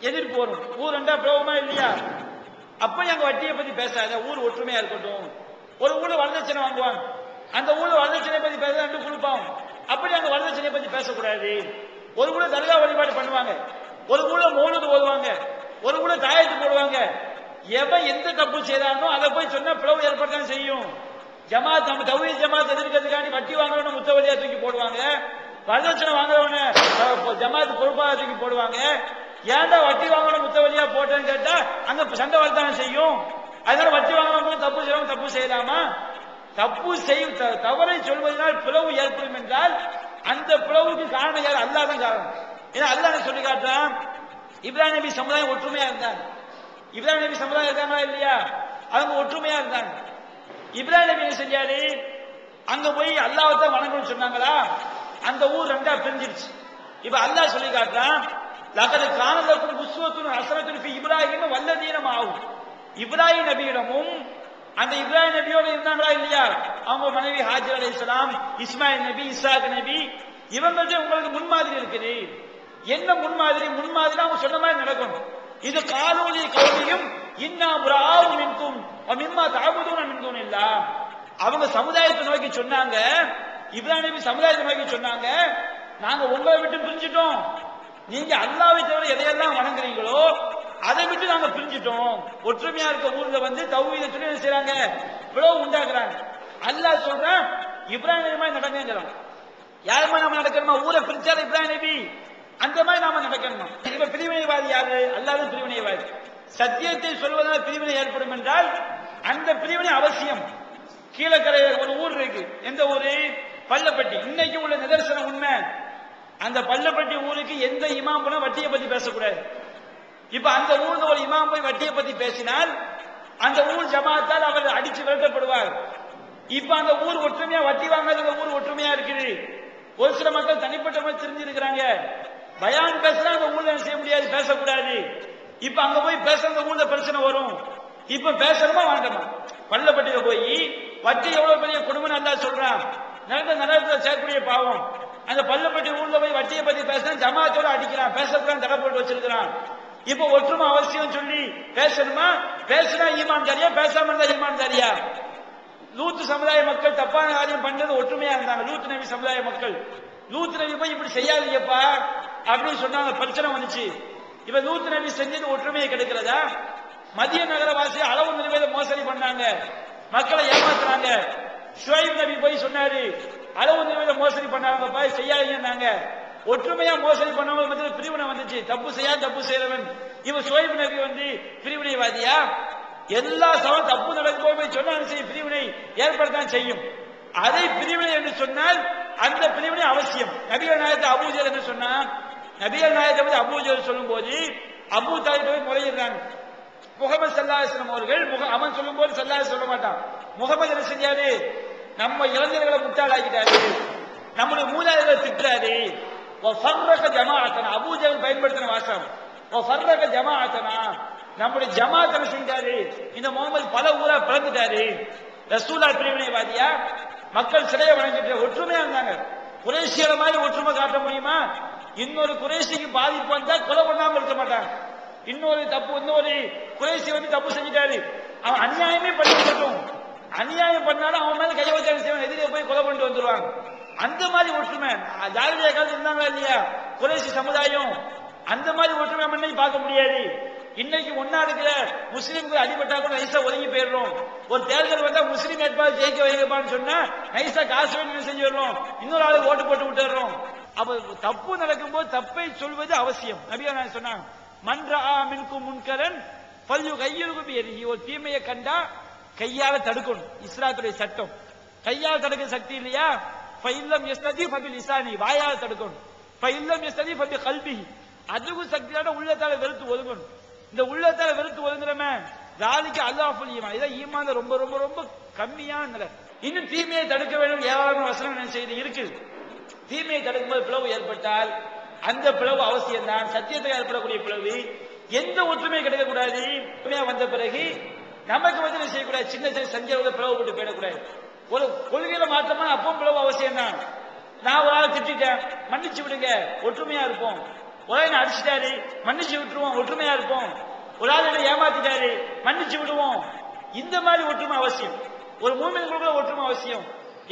எதிர்ப்பு வரும். ஊர் ரெண்டா பிரபலமா இல்லையா? அப்ப எங்க வட்டியை பத்தி பேசாத, ஊர் ஒற்றுமையா இருக்கட்டும். ஒரு ஊர்ல வரதட்சணை வாங்குவாங்க, அந்த ஊர்ல வரதட்சணை பத்தி பேச 2 குழுப்பாங்க, அப்படி அங்க வரதட்சணை பத்தி பேசக்கூடாது. ஒரு ஊர்ல தர்கா வழிபாடு பண்ணுவாங்க, ஒரு ஊர்ல மௌலூத் ஓதுவாங்க, ஒரு ஊர்ல தாயத்து போடுவாங்க. எவன் எந்த தப்பு செய்யறானோ அதை போய் சொன்னா பிளவு ஏற்படத்தான் செய்யும். ஜமாத் நம்ம தௌஹீத் ஜமாத் எதிர்க்கிறதுக்காண்டி வட்டி வாங்குறவன முத்தவலியா தூக்கி போடுவாங்க, வரதட்சணை வாங்குறவன ஜமாத் பொறுப்பாக தூக்கி போடுவாங்க. ஏன்டா வட்டி வாங்குற முத்தவலியா போட்டேன்னு கேட்டா அங்க சண்டை வரத்தானே செய்யும். அதனால வட்டி வாங்குறவங்க தப்பு செய்யறவங்க தப்பு செய்யலாமா? தவறை சொல்வதனால் பிளவு ஏற்படும் என்றால் அந்த பிளவுக்கு காரணம் யார்? அல்லாஹ் தான் காரணம். ஏன்னா அல்லாஹ் சொல்லி காட்டுறான், இப்ராஹிம் நபி சமுதாயம் ஒற்றுமையா இருந்தாங்க. இப்ராஹிம் நபி சமுதாயம் இருக்காங்களா இல்லையா? அவங்க ஒற்றுமையா இருந்தாங்க. இப்ராஹிம் நபி என்ன செஞ்சாரு? அங்க போய் அல்லாஹ்வை தான் வணங்கணும்னு சொன்னாங்களா? அந்த ஊர் 2ஆ பிரிஞ்சிருச்சு. இப்ப அல்லாஹ் சொல்லி காட்டுறான், லகத் கான லக்கும் உஸ்வத்துன் ஹஸனத்துன் ஃபீ இப்ராஹீம வல்லதீன மஅஹு. இப்ராஹிம் நபியிடமும் அந்த இப்ராஹிம் நபியோட இருந்தாங்களா இல்லையா? அவங்க மனைவி ஹாஜர் அலைஹிஸ்ஸலாம், இஸ்மாயில் நபி, இஸ்ஹாக் நபி, இவங்கள்ட்ட உங்களுக்கு முன்மாதிரி இருக்குது. என்ன முன்மாதிரி? முன்மாதிரி அவங்க சொன்ன மாதிரி நடக்கணும். இது காலூலி கௌமியும் இன்னா புராவு மின்கும் மிம்மா தஅபுதுன மின் துனில்லாஹ். அவங்க சமுதாயத்தை நோக்கி சொன்னாங்க, இப்ராஹிம் நபி சமுதாயத்தை நோக்கி சொன்னாங்க, நாங்க உங்களை விட்டு பிரிஞ்சிட்டோம், நீங்க அல்லாஹ்வை தவிர எதையெல்லாம் வணங்குறீங்களோ அதை விட்டு நாங்க பிரிஞ்சிட்டோம். ஒற்றுமையா இருக்க ஊர்ல வந்து தௌஹீதை சொல்லி என்ன செய்றாங்க? பிளவு உண்டாக்குறாங்க. அல்லாஹ் சொல்றான், இப்ராஹிம் நபி மாதிரி நடங்கிறான். யாருமா நம்ம நடக்கிறோமா? ஊரை பிரிச்சாரு இப்ராஹிம் நபி, அந்த மாதிரி நாம நடக்கணுமா? இப்ப பிரிவினைவாதி யாரு? அல்லாத பிரிவினைவாதி. சத்தியத்தை சொல்வதால் பிரிவினை ஏற்படும் என்றால் அந்த பிரிவினை அவசியம். கீழக்கரை ஒரு ஊர் இருக்கு. எந்த ஊரு? பள்ளப்பட்டி. இன்னைக்கு உள்ள நிதர்சனம் உண்மை. அந்த பள்ளப்பட்டி ஊருக்கு எந்த இமாம் போனா வட்டியை பத்தி பேசக்கூடாது. இப்ப அந்த ஊர்ல ஒரு இமாம் போய் வட்டியை பத்தி பேசினால் அந்த ஊர் ஜமாத்தால் அவர் அடிச்சு விரட்டப்படுவார். இப்ப அந்த ஊர் ஒற்றுமையா, வட்டி வாங்காத ஊர் ஒற்றுமையா இருக்குது. ஒரு சில மக்கள் தனிப்பட்ட மாதிரி தெரிஞ்சு இருக்கிறாங்க. பயான் பேசுறா அந்த ஊர்ல செய்ய முடியாது, பேசக்கூடாது. இப்ப அங்க போய் பேச அந்த ஊர்ல பிரச்சனை வரும். இப்ப பேசணுமா வேண்டாமா? பள்ளப்பட்டியில போய் வட்டி எவ்வளவு பெரிய குடும்பம் நல்லா சொல்றான், நடந்த நரகத்துல சேர்க்கக்கூடிய பாவம். அந்த பள்ளப்பட்டி ஊர்ல போய் வட்டியை பத்தி பேசுறான், ஜமாத்தோட அடிக்கிறான், பேசக்கூடாது தடை போட்டு வச்சிருக்கிறான். இப்ப ஒற்றுமை அவசியம் சொல்லி பேசணுமா? பேசினா ஈமான் தாரியா, பேசாம இருந்தா ஈமான் தாரியா? லூத்து சமுதாய மக்கள் தப்பான காரியம் பண்றது ஒற்றுமையா இருந்தாங்க. லூத்து நபி சமுதாய மக்கள் லூத்து நபி போய் இப்படி செய்யாதீங்கப்பா அப்படின்னு சொன்னாங்க, பிரச்சனை வந்துச்சு. இப்ப லூத்து நபி செஞ்சது ஒற்றுமையை கெடுக்கிறதா? மதிய நகரவாசி அளவு நிலையில மோசடி பண்ணாங்க, மக்களை ஏமாத்துறாங்க. ஷுவைப் நபி போய் சொன்னாரு, அளவு நிலையில மோசடி பண்ணாங்கப்பா, செய்யாதீங்க. ஒற்றுமையா மோசடி பண்ணவங்க மத்தியில் பிரிவினை வந்துச்சு. தப்பு செய்யா தப்பு செய்யறவன் இவன் ஷுவைப் நபி வந்து பிரிவினைவாதியா? எல்லா சமம் தப்பு நடக்கும் போய் சொன்னாலும் சரி, பிரிவினை ஏற்படத்தான் செய்யும். அதை பிரிவினை என்று சொன்னால் அந்த பிரிவினை அவசியம். நபிகள் நாயகத்தை அபூஜர் என்று சொன்னா, நபிகள் நாயகத்தை பற்றி அபூஜர் சொல்லும் போது அபூ தாலிப் முறையிடுறாங்க. முகமது ஸல்லல்லாஹு அலைஹி வஸல்லம் அவர்கள் அவன் சொல்லும் போது ஸல்லல்லாஹு சொல்ல மாட்டான். முகமது என்ன செஞ்சாரு? நம்ம இளைஞர்களை முட்டாளாக்கிட்டாரு, நம்முடைய மூதாதைகளை திட்டுறாரு. ஃபர்ரக ஜமாஅத்தனா, அபூஜர் பயன்படுத்தின வாசம். ஃபர்ரக ஜமாஅத்தனா, நம்முடைய ஜமாஅத்தை செஞ்சாரு. இந்த முகமது பல ஊரா பிளந்துட்டாரு. ரசூலா பிரிவினைவாதியா? மக்கள் சிலையை வணங்கிட்டு ஒற்றுமையா இருந்தாங்க. குறைஷியரை மாதிரி ஒற்றுமை காட்ட முடியுமா? இன்னொரு குறைஷிக்கு பாதிப்பு வந்தா கொலை பண்ணாம இருக்க மாட்டாங்க. இன்னொரு குறைஷி வந்து தப்பு செஞ்சுட்டாரு, அவன் அநியாயமே பண்ணிட்டோம், அநியாயம் பண்ணாலும் அவன் மேல கையை வச்சு செய்வான், எதிரே போய் கொலை பண்ணிட்டு வந்துருவாங்க. அந்த மாதிரி ஒற்றுமை ஜாகிலியா காலத்துல இருந்தாங்களா இல்லையா குறைஷி சமுதாயம்? அந்த மாதிரி ஒற்றுமை பண்ணி பார்க்க முடியாது. இன்னைக்கு ஒன்னா இருக்கிற முஸ்லீம்கள் அடிபட்டா கூட நைசா ஒதுங்கி போயிடுறோம். ஒரு தேர்தல் வந்தா முஸ்லீம் வேட்பாளர் ஜெயிக்க வைக்கப்பான்னு சொன்னா நைசா காசு வேணும் செஞ்சிடறோம், இன்னொரு ஆளு ஓட்டு போட்டு விட்டுறோம். அப்ப தப்பு நடக்கும் போது தப்பை சொல்வது அவசியம். நபிகள் சொன்னாங்க, மன்றா மின்கும் முன்கரன் பல்யு கையிலுக்கும் எரிகி, ஒரு தீமையை கண்டா கையால தடுக்கணும். இஸ்லாத்துடைய சட்டம். கையால் தடுக்க சக்தி இல்லையா? ஃபைல்லம் யஸ்ததி ஃபபில் லிசானி, வாயால் தடுக்கணும். ஃபைல்லம் யஸ்ததி ஃபபி கல்பிஹி, அதுக்கு சக்தியான உள்ளத்தால வெறுத்து ஒதுங்கணும். இந்த உள்ளத்தால வெறுத்து ஒதுங்குறமே ஜாலிக்கு அல்லாஹ்வுல் ஈமான். இதான் ஈமான் ரொம்ப ரொம்ப ரொம்ப கம்மியான நிலை. இன்னும் தீமையை தடுக்க வேண்டும் ஏராளமான வசனம் என்ன செய்து இருக்குது. தீமையை தடுக்கும்போது பிளவு ஏற்பட்டால் அந்த பிளவு அவசியம் தான். சத்தியத்தை ஏற்படக்கூடிய பிளவு எந்த ஒற்றுமை கிடைக்கக்கூடாது. வந்த பிறகு நமக்கு வந்து என்ன செய்யக்கூடாது, சின்ன சின்ன சஞ்சலோட பிளவு போட்டு போயிடக்கூடாது. ஒரு கொள்கையில மாற்றமா அப்பவும் பிளவு அவசியம் தான். நான் ஒரு ஆளை திட்டேன், மன்னிச்சு விடுங்க, ஒற்றுமையா இருப்போம். ஒரு ஆள் அடிச்சுட்டாரு, மன்னிச்சு விட்டுருவோம், ஒற்றுமையா இருப்போம். ஒரு ஆள் என்ன ஏமாத்திட்டாரு, மன்னிச்சு விடுவோம். இந்த மாதிரி ஒற்றுமை அவசியம். ஒரு மூமின்களுக்குள்ள ஒற்றுமை அவசியம்.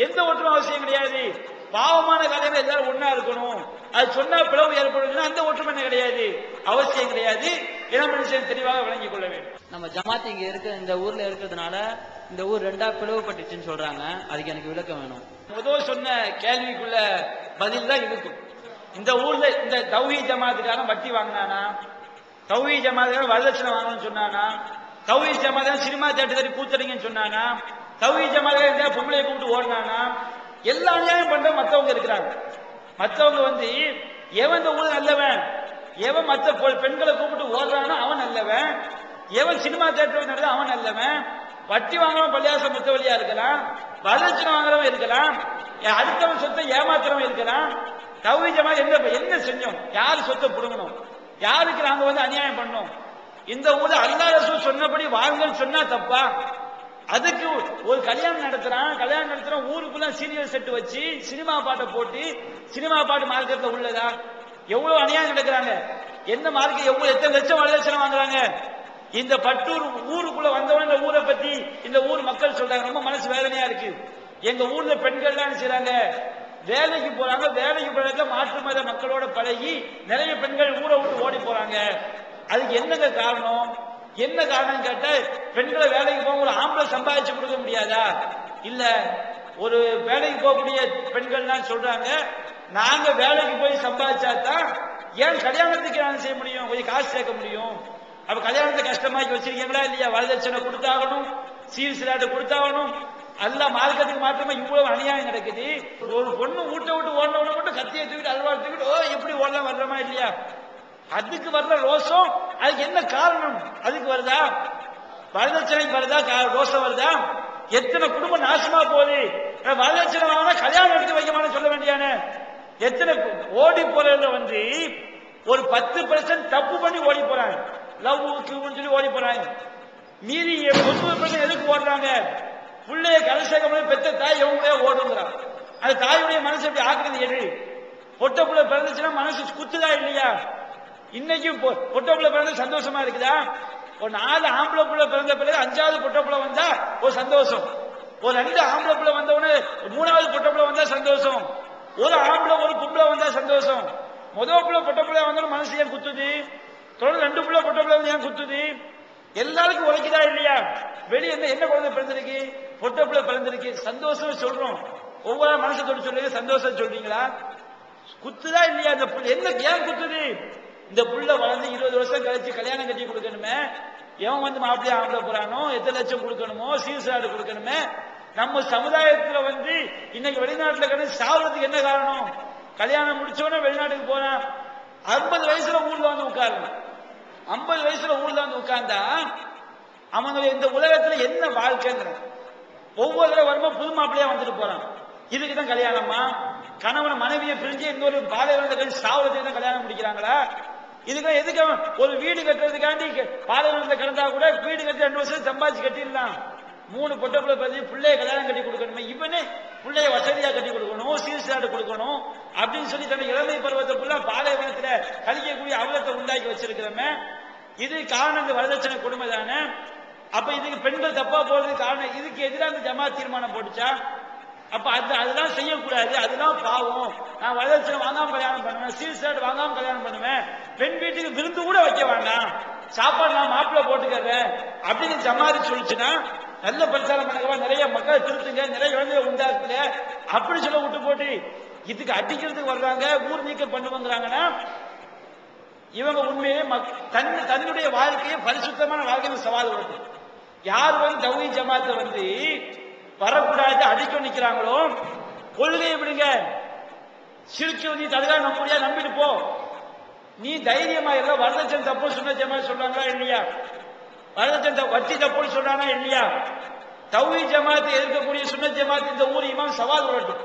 எந்த ஒற்றுமை அவசியம் கிடையாது. பாவமான காரியங்கள் எல்லாரும் ஒன்னா இருக்கணும், அது சொன்னா பிளவு ஏற்படும், அந்த ஒற்றுமை கிடையாது, அவசியம் கிடையாது. இளமனுஷன் தெளிவாக விளங்கிக் கொள்ள வேண்டும். நம்ம ஜமாத் இங்க இருக்க இந்த ஊர்ல இருக்கிறதுனால இந்த ஊர் ரெண்டா பிளவுபட்டுச்சுன்னு சொல்றாங்க, அதுக்கு எனக்கு விளக்கம் வேணும். முதல் சொன்ன கேள்விக்குள்ள பதில் தான் இருக்கும். இந்த ஊர்ல இந்த தௌஹீத் ஜமாத்துக்காரன் வட்டி வாங்கினானா, தௌஹீத் ஜமாத்துக்காரன் வரதட்சணை வாங்கணும்னு சொன்னானா, தௌஹீத் ஜமாத்துக்காரன் சினிமா தேட்டர் கூத்தடிங்கன்னு சொன்னானா, தௌஹீத் ஜமாத்துக்காரன் பொம்பளையை கூப்பிட்டு ஓடினானா, எல்லா அநியாயம் பண்ற மத்தவங்க இருக்கிறாங்க. மத்தவங்க வந்து எவன் இந்த ஊர் நல்லவன், எவன் மற்ற பெண்களை கூப்பிட்டு ஓடுறானோ அவன் நல்லவன், எவன் சினிமா தேட்டர் நடந்தா அவன் நல்லவன், வட்டி வாங்குறவன் பள்ளியாசம் முத்த வழியா இருக்கலாம், வரதட்சணை வாங்குறவன் இருக்கலாம், அடுத்தவன் சொத்தை ஏமாத்துறவன் இருக்கலாம். தௌஹீத் ஜமாத் என்ன செஞ்சோம்? யாரு சொத்தை புடுங்கணும், யாருக்கு நாங்க வந்து அநியாயம் பண்ணோம்? இந்த ஊர்ல அல்லாஹ் ரசூல் சொன்னபடி வாங்கன்னு சொன்னா தப்பா? அதுக்கு ஒரு கல்யாணம் நடத்துறான், ஊருக்குள்ள சீரியல் செட் வச்சு சினிமா பாட்டை போட்டு, சினிமா பாட்டு மார்க்கெட்ல உள்ளதா? எவ்வளவு அநியாயம் நடக்கிறாங்க. என்ன மார்க்கெட் எவ்வளவு எத்தனை லட்சம் வரதட்சணை வாங்குறாங்க. இந்த பட்டூர் ஊருக்குள்ள வந்தவன இந்த ஊரை பத்தி இந்த ஊர் மக்கள் சொல்றாங்க, ரொம்ப மனசு வேதனையா இருக்கு. எங்க ஊர்ல பெண்கள் தான் செய்யறாங்க, வேலைக்கு போறாங்க, வேலைக்கு போறதுல மாற்று மத மக்களோட பழகி நிறைய பெண்கள் ஊரை விட்டு ஓடி போறாங்க. அதுக்கு என்னங்க காரணம்? என்ன காரணம் கேட்டா, பெண்களை வேலைக்கு போக ஒரு ஆம்பளை சம்பாதிச்சு கொடுக்க முடியாதா? இல்ல, ஒரு வேலைக்கு போகக்கூடிய பெண்கள் தான் சொல்றாங்க, நாங்க வேலைக்கு போய் சம்பாதிச்சாதான் ஏன் கல்யாணத்துக்கு நான் செய்ய முடியும், கொஞ்சம் காசு சேர்க்க முடியும். அப்ப கல்யாணத்தை கஷ்டமாக்கி வச்சிருக்கீங்களா இல்லையா? வரதட்சணை கொடுத்தாகணும், சீர் சிலாட்டு கொடுத்தாகணும். அல்ல மார்க்கத்துக்கு மாத்திரமா இவ்வளவு அநியாயம் நடக்குது. ஒரு பொண்ணு வீட்டை விட்டு ஓடனவன மட்டும் கத்தியை தூக்கிட்டு அல்வா தூக்கிட்டு ஓ எப்படி ஓடலாம் வர்றமா இல்லையா? அதுக்கு வர்ற ரோஷம் அதுக்கு என்ன காரணம்? அதுக்கு வருதா வரதட்சணைக்கு வருதா ரோஷம் வருதா? எத்தனை குடும்பம் நாசமா போகுது. வரதட்சணை வாங்கினா கல்யாணம் எடுத்து வைக்கமான்னு சொல்ல வேண்டியான எத்தனை ஓடி போறதுல வந்து ஒரு 10% தப்பு பண்ணி ஓடி போறாங்க, லவ் சொல்லி ஓடி போறாங்க. மீறி 90% எதுக்கு ஓடுறாங்க? பிள்ளைய கலசேகம் பெற்ற தாய் எவங்களே ஓடுங்கிறான். அந்த தாயுடைய மனசு எப்படி ஆக்குறது எது? பொட்ட புள்ள பிறந்துச்சுன்னா மனசு குத்துதா இல்லையா? இன்னைக்கு பொட்ட புள்ள பிறந்த சந்தோஷமா இருக்குதா? ஒரு 4 ஆம்பளை புள்ள பிறந்த பிறகு 5வது பொட்ட புள்ள வந்தா ஒரு சந்தோஷம். ஒரு 2 ஆம்பளை புள்ள வந்தவொடனே 3வது பொட்ட புள்ள வந்தா சந்தோஷம். ஒரு ஆம்பளை ஒரு பொம்பளை வந்தா சந்தோஷம். முதல் புள்ள பொட்ட புள்ள வந்தாலும் மனசு ஏன் குத்துது? தொடர்ந்து 2 புள்ள பொட்ட புள்ள வந்து ஏன் குத்துது? எல்லாருக்கும் உழைக்குதா இல்லையா? வெளியே என்ன குழந்தை பிறந்திருக்கு? பொட்ட புள்ள பிறந்திருக்கு, சந்தோஷம் சொல்றோம். ஒவ்வொரு மனசை தொட்டு சொல்றீங்க, சந்தோஷம் சொல்றீங்களா? குத்துதா இல்லையா? இந்த புள்ள என்ன ஏன் குத்துது? இந்த புள்ள வளர்ந்து 20 வருஷம் கழிச்சு கல்யாணம் கட்டி கொடுக்கணுமே, எவன் வந்து மாப்பிள்ளைய ஆம்பளை போறானோ, எத்தனை லட்சம் கொடுக்கணுமோ, சீர்சாடு கொடுக்கணுமே. நம்ம சமுதாயத்துல வந்து இன்னைக்கு வெளிநாட்டுல கிடந்து சாவறதுக்கு என்ன காரணம்? கல்யாணம் முடிச்சோடனே வெளிநாட்டுக்கு போறான், 50 வயசுல ஊர்ல வந்து உட்காரணும். 50 வயசுல ஊர்ல வந்து உட்கார்ந்தா அவனுடைய இந்த உலகத்துல என்ன வாழ்க்கைங்கிற ஒவ்வொரு வரும்போது புது மாப்பிள்ளையா வந்துட்டு போறான். இதுக்குதான் கல்யாணமா? கணவன் மனைவியை பிரிஞ்சு இன்னொரு பாலைவனத்தை சாவறதுக்கு தான் கல்யாணம் முடிக்கிறாங்களா? இதுக்கு எதுக்கு ஒரு வீடு கட்டுறதுக்காண்டி பாலைவனத்தை கிடந்தா கூட வீடு கட்டி 2 வருஷம் சம்பாதிச்சு கட்டிடலாம். 3 பொட்ட பிள்ளை பத்தி பிள்ளைய கல்யாணம் கட்டி கொடுக்கணுமே, இவனே பிள்ளைய வசதியா கட்டி கொடுக்கணும், சீர்சாடு கொடுக்கணும் அப்படின்னு சொல்லி தன்னை இளமை பருவத்தை ஃபுல்லா பாலைவனத்துல கழிக்கக்கூடிய அவலத்தை உண்டாக்கி வச்சிருக்கிறோமே. இது காரணம் வரதட்சணை கொடுமை தானே. அப்ப இதுக்கு பெண்கள் தப்பா போறதுக்கு காரணம் இதுக்கு எதிராக அந்த ஜமாத் தீர்மானம் போட்டுச்சா? அப்ப அதெல்லாம் செய்யக்கூடாது, அதெல்லாம் பாவம். நான் வரதட்சணை வாங்காம கல்யாணம் பண்ணுவேன், சீர்சாடு வாங்காம கல்யாணம் பண்ணுவேன், பெண் வீட்டுக்கு விருந்து கூட வைக்க வேண்டாம், சாப்பாடு நான் மாப்பிள்ள போட்டுக்கிறேன் அப்படின்னு ஜமாத் சொல்லிச்சுன்னா நல்ல பிரச்சாரம் பண்ணுங்க, நிறைய மக்கள் திருத்துங்க, நிறைய இளைஞர்கள் உண்டாக்குங்க அப்படி சொல்ல விட்டு போட்டு இதுக்கு அடிக்கிறதுக்கு வர்றாங்க, ஊர் நீக்கம் பண்ணுவாங்கிறாங்கன்னா இவங்க உண்மையே தன்னுடைய வாழ்க்கையை பரிசுத்தமான வாழ்க்கையை சவால் வருது. யார் வந்து தௌஹீத் ஜமாத்தை வந்து வரக்கூடாது அடிக்க நிக்கிறாங்களோ கொள்கையை விடுங்க. சிறுக்கு நீ தடுக்க நம்ப முடியாது, நம்பிட்டு போ. நீ தைரியமா இல்ல. வரதட்சணை தப்பு சுன்ன ஜமாத் சொல்றாங்களா இல்லையா? வரதட்சணை வட்டி தப்புன்னு சொல்றானா இல்லையா? தௌஹீத் ஜமாத்தை எதிர்க்கக்கூடிய சுன்ன ஜமாத் இந்த ஊர் இமாம் சவால் வரட்டும்.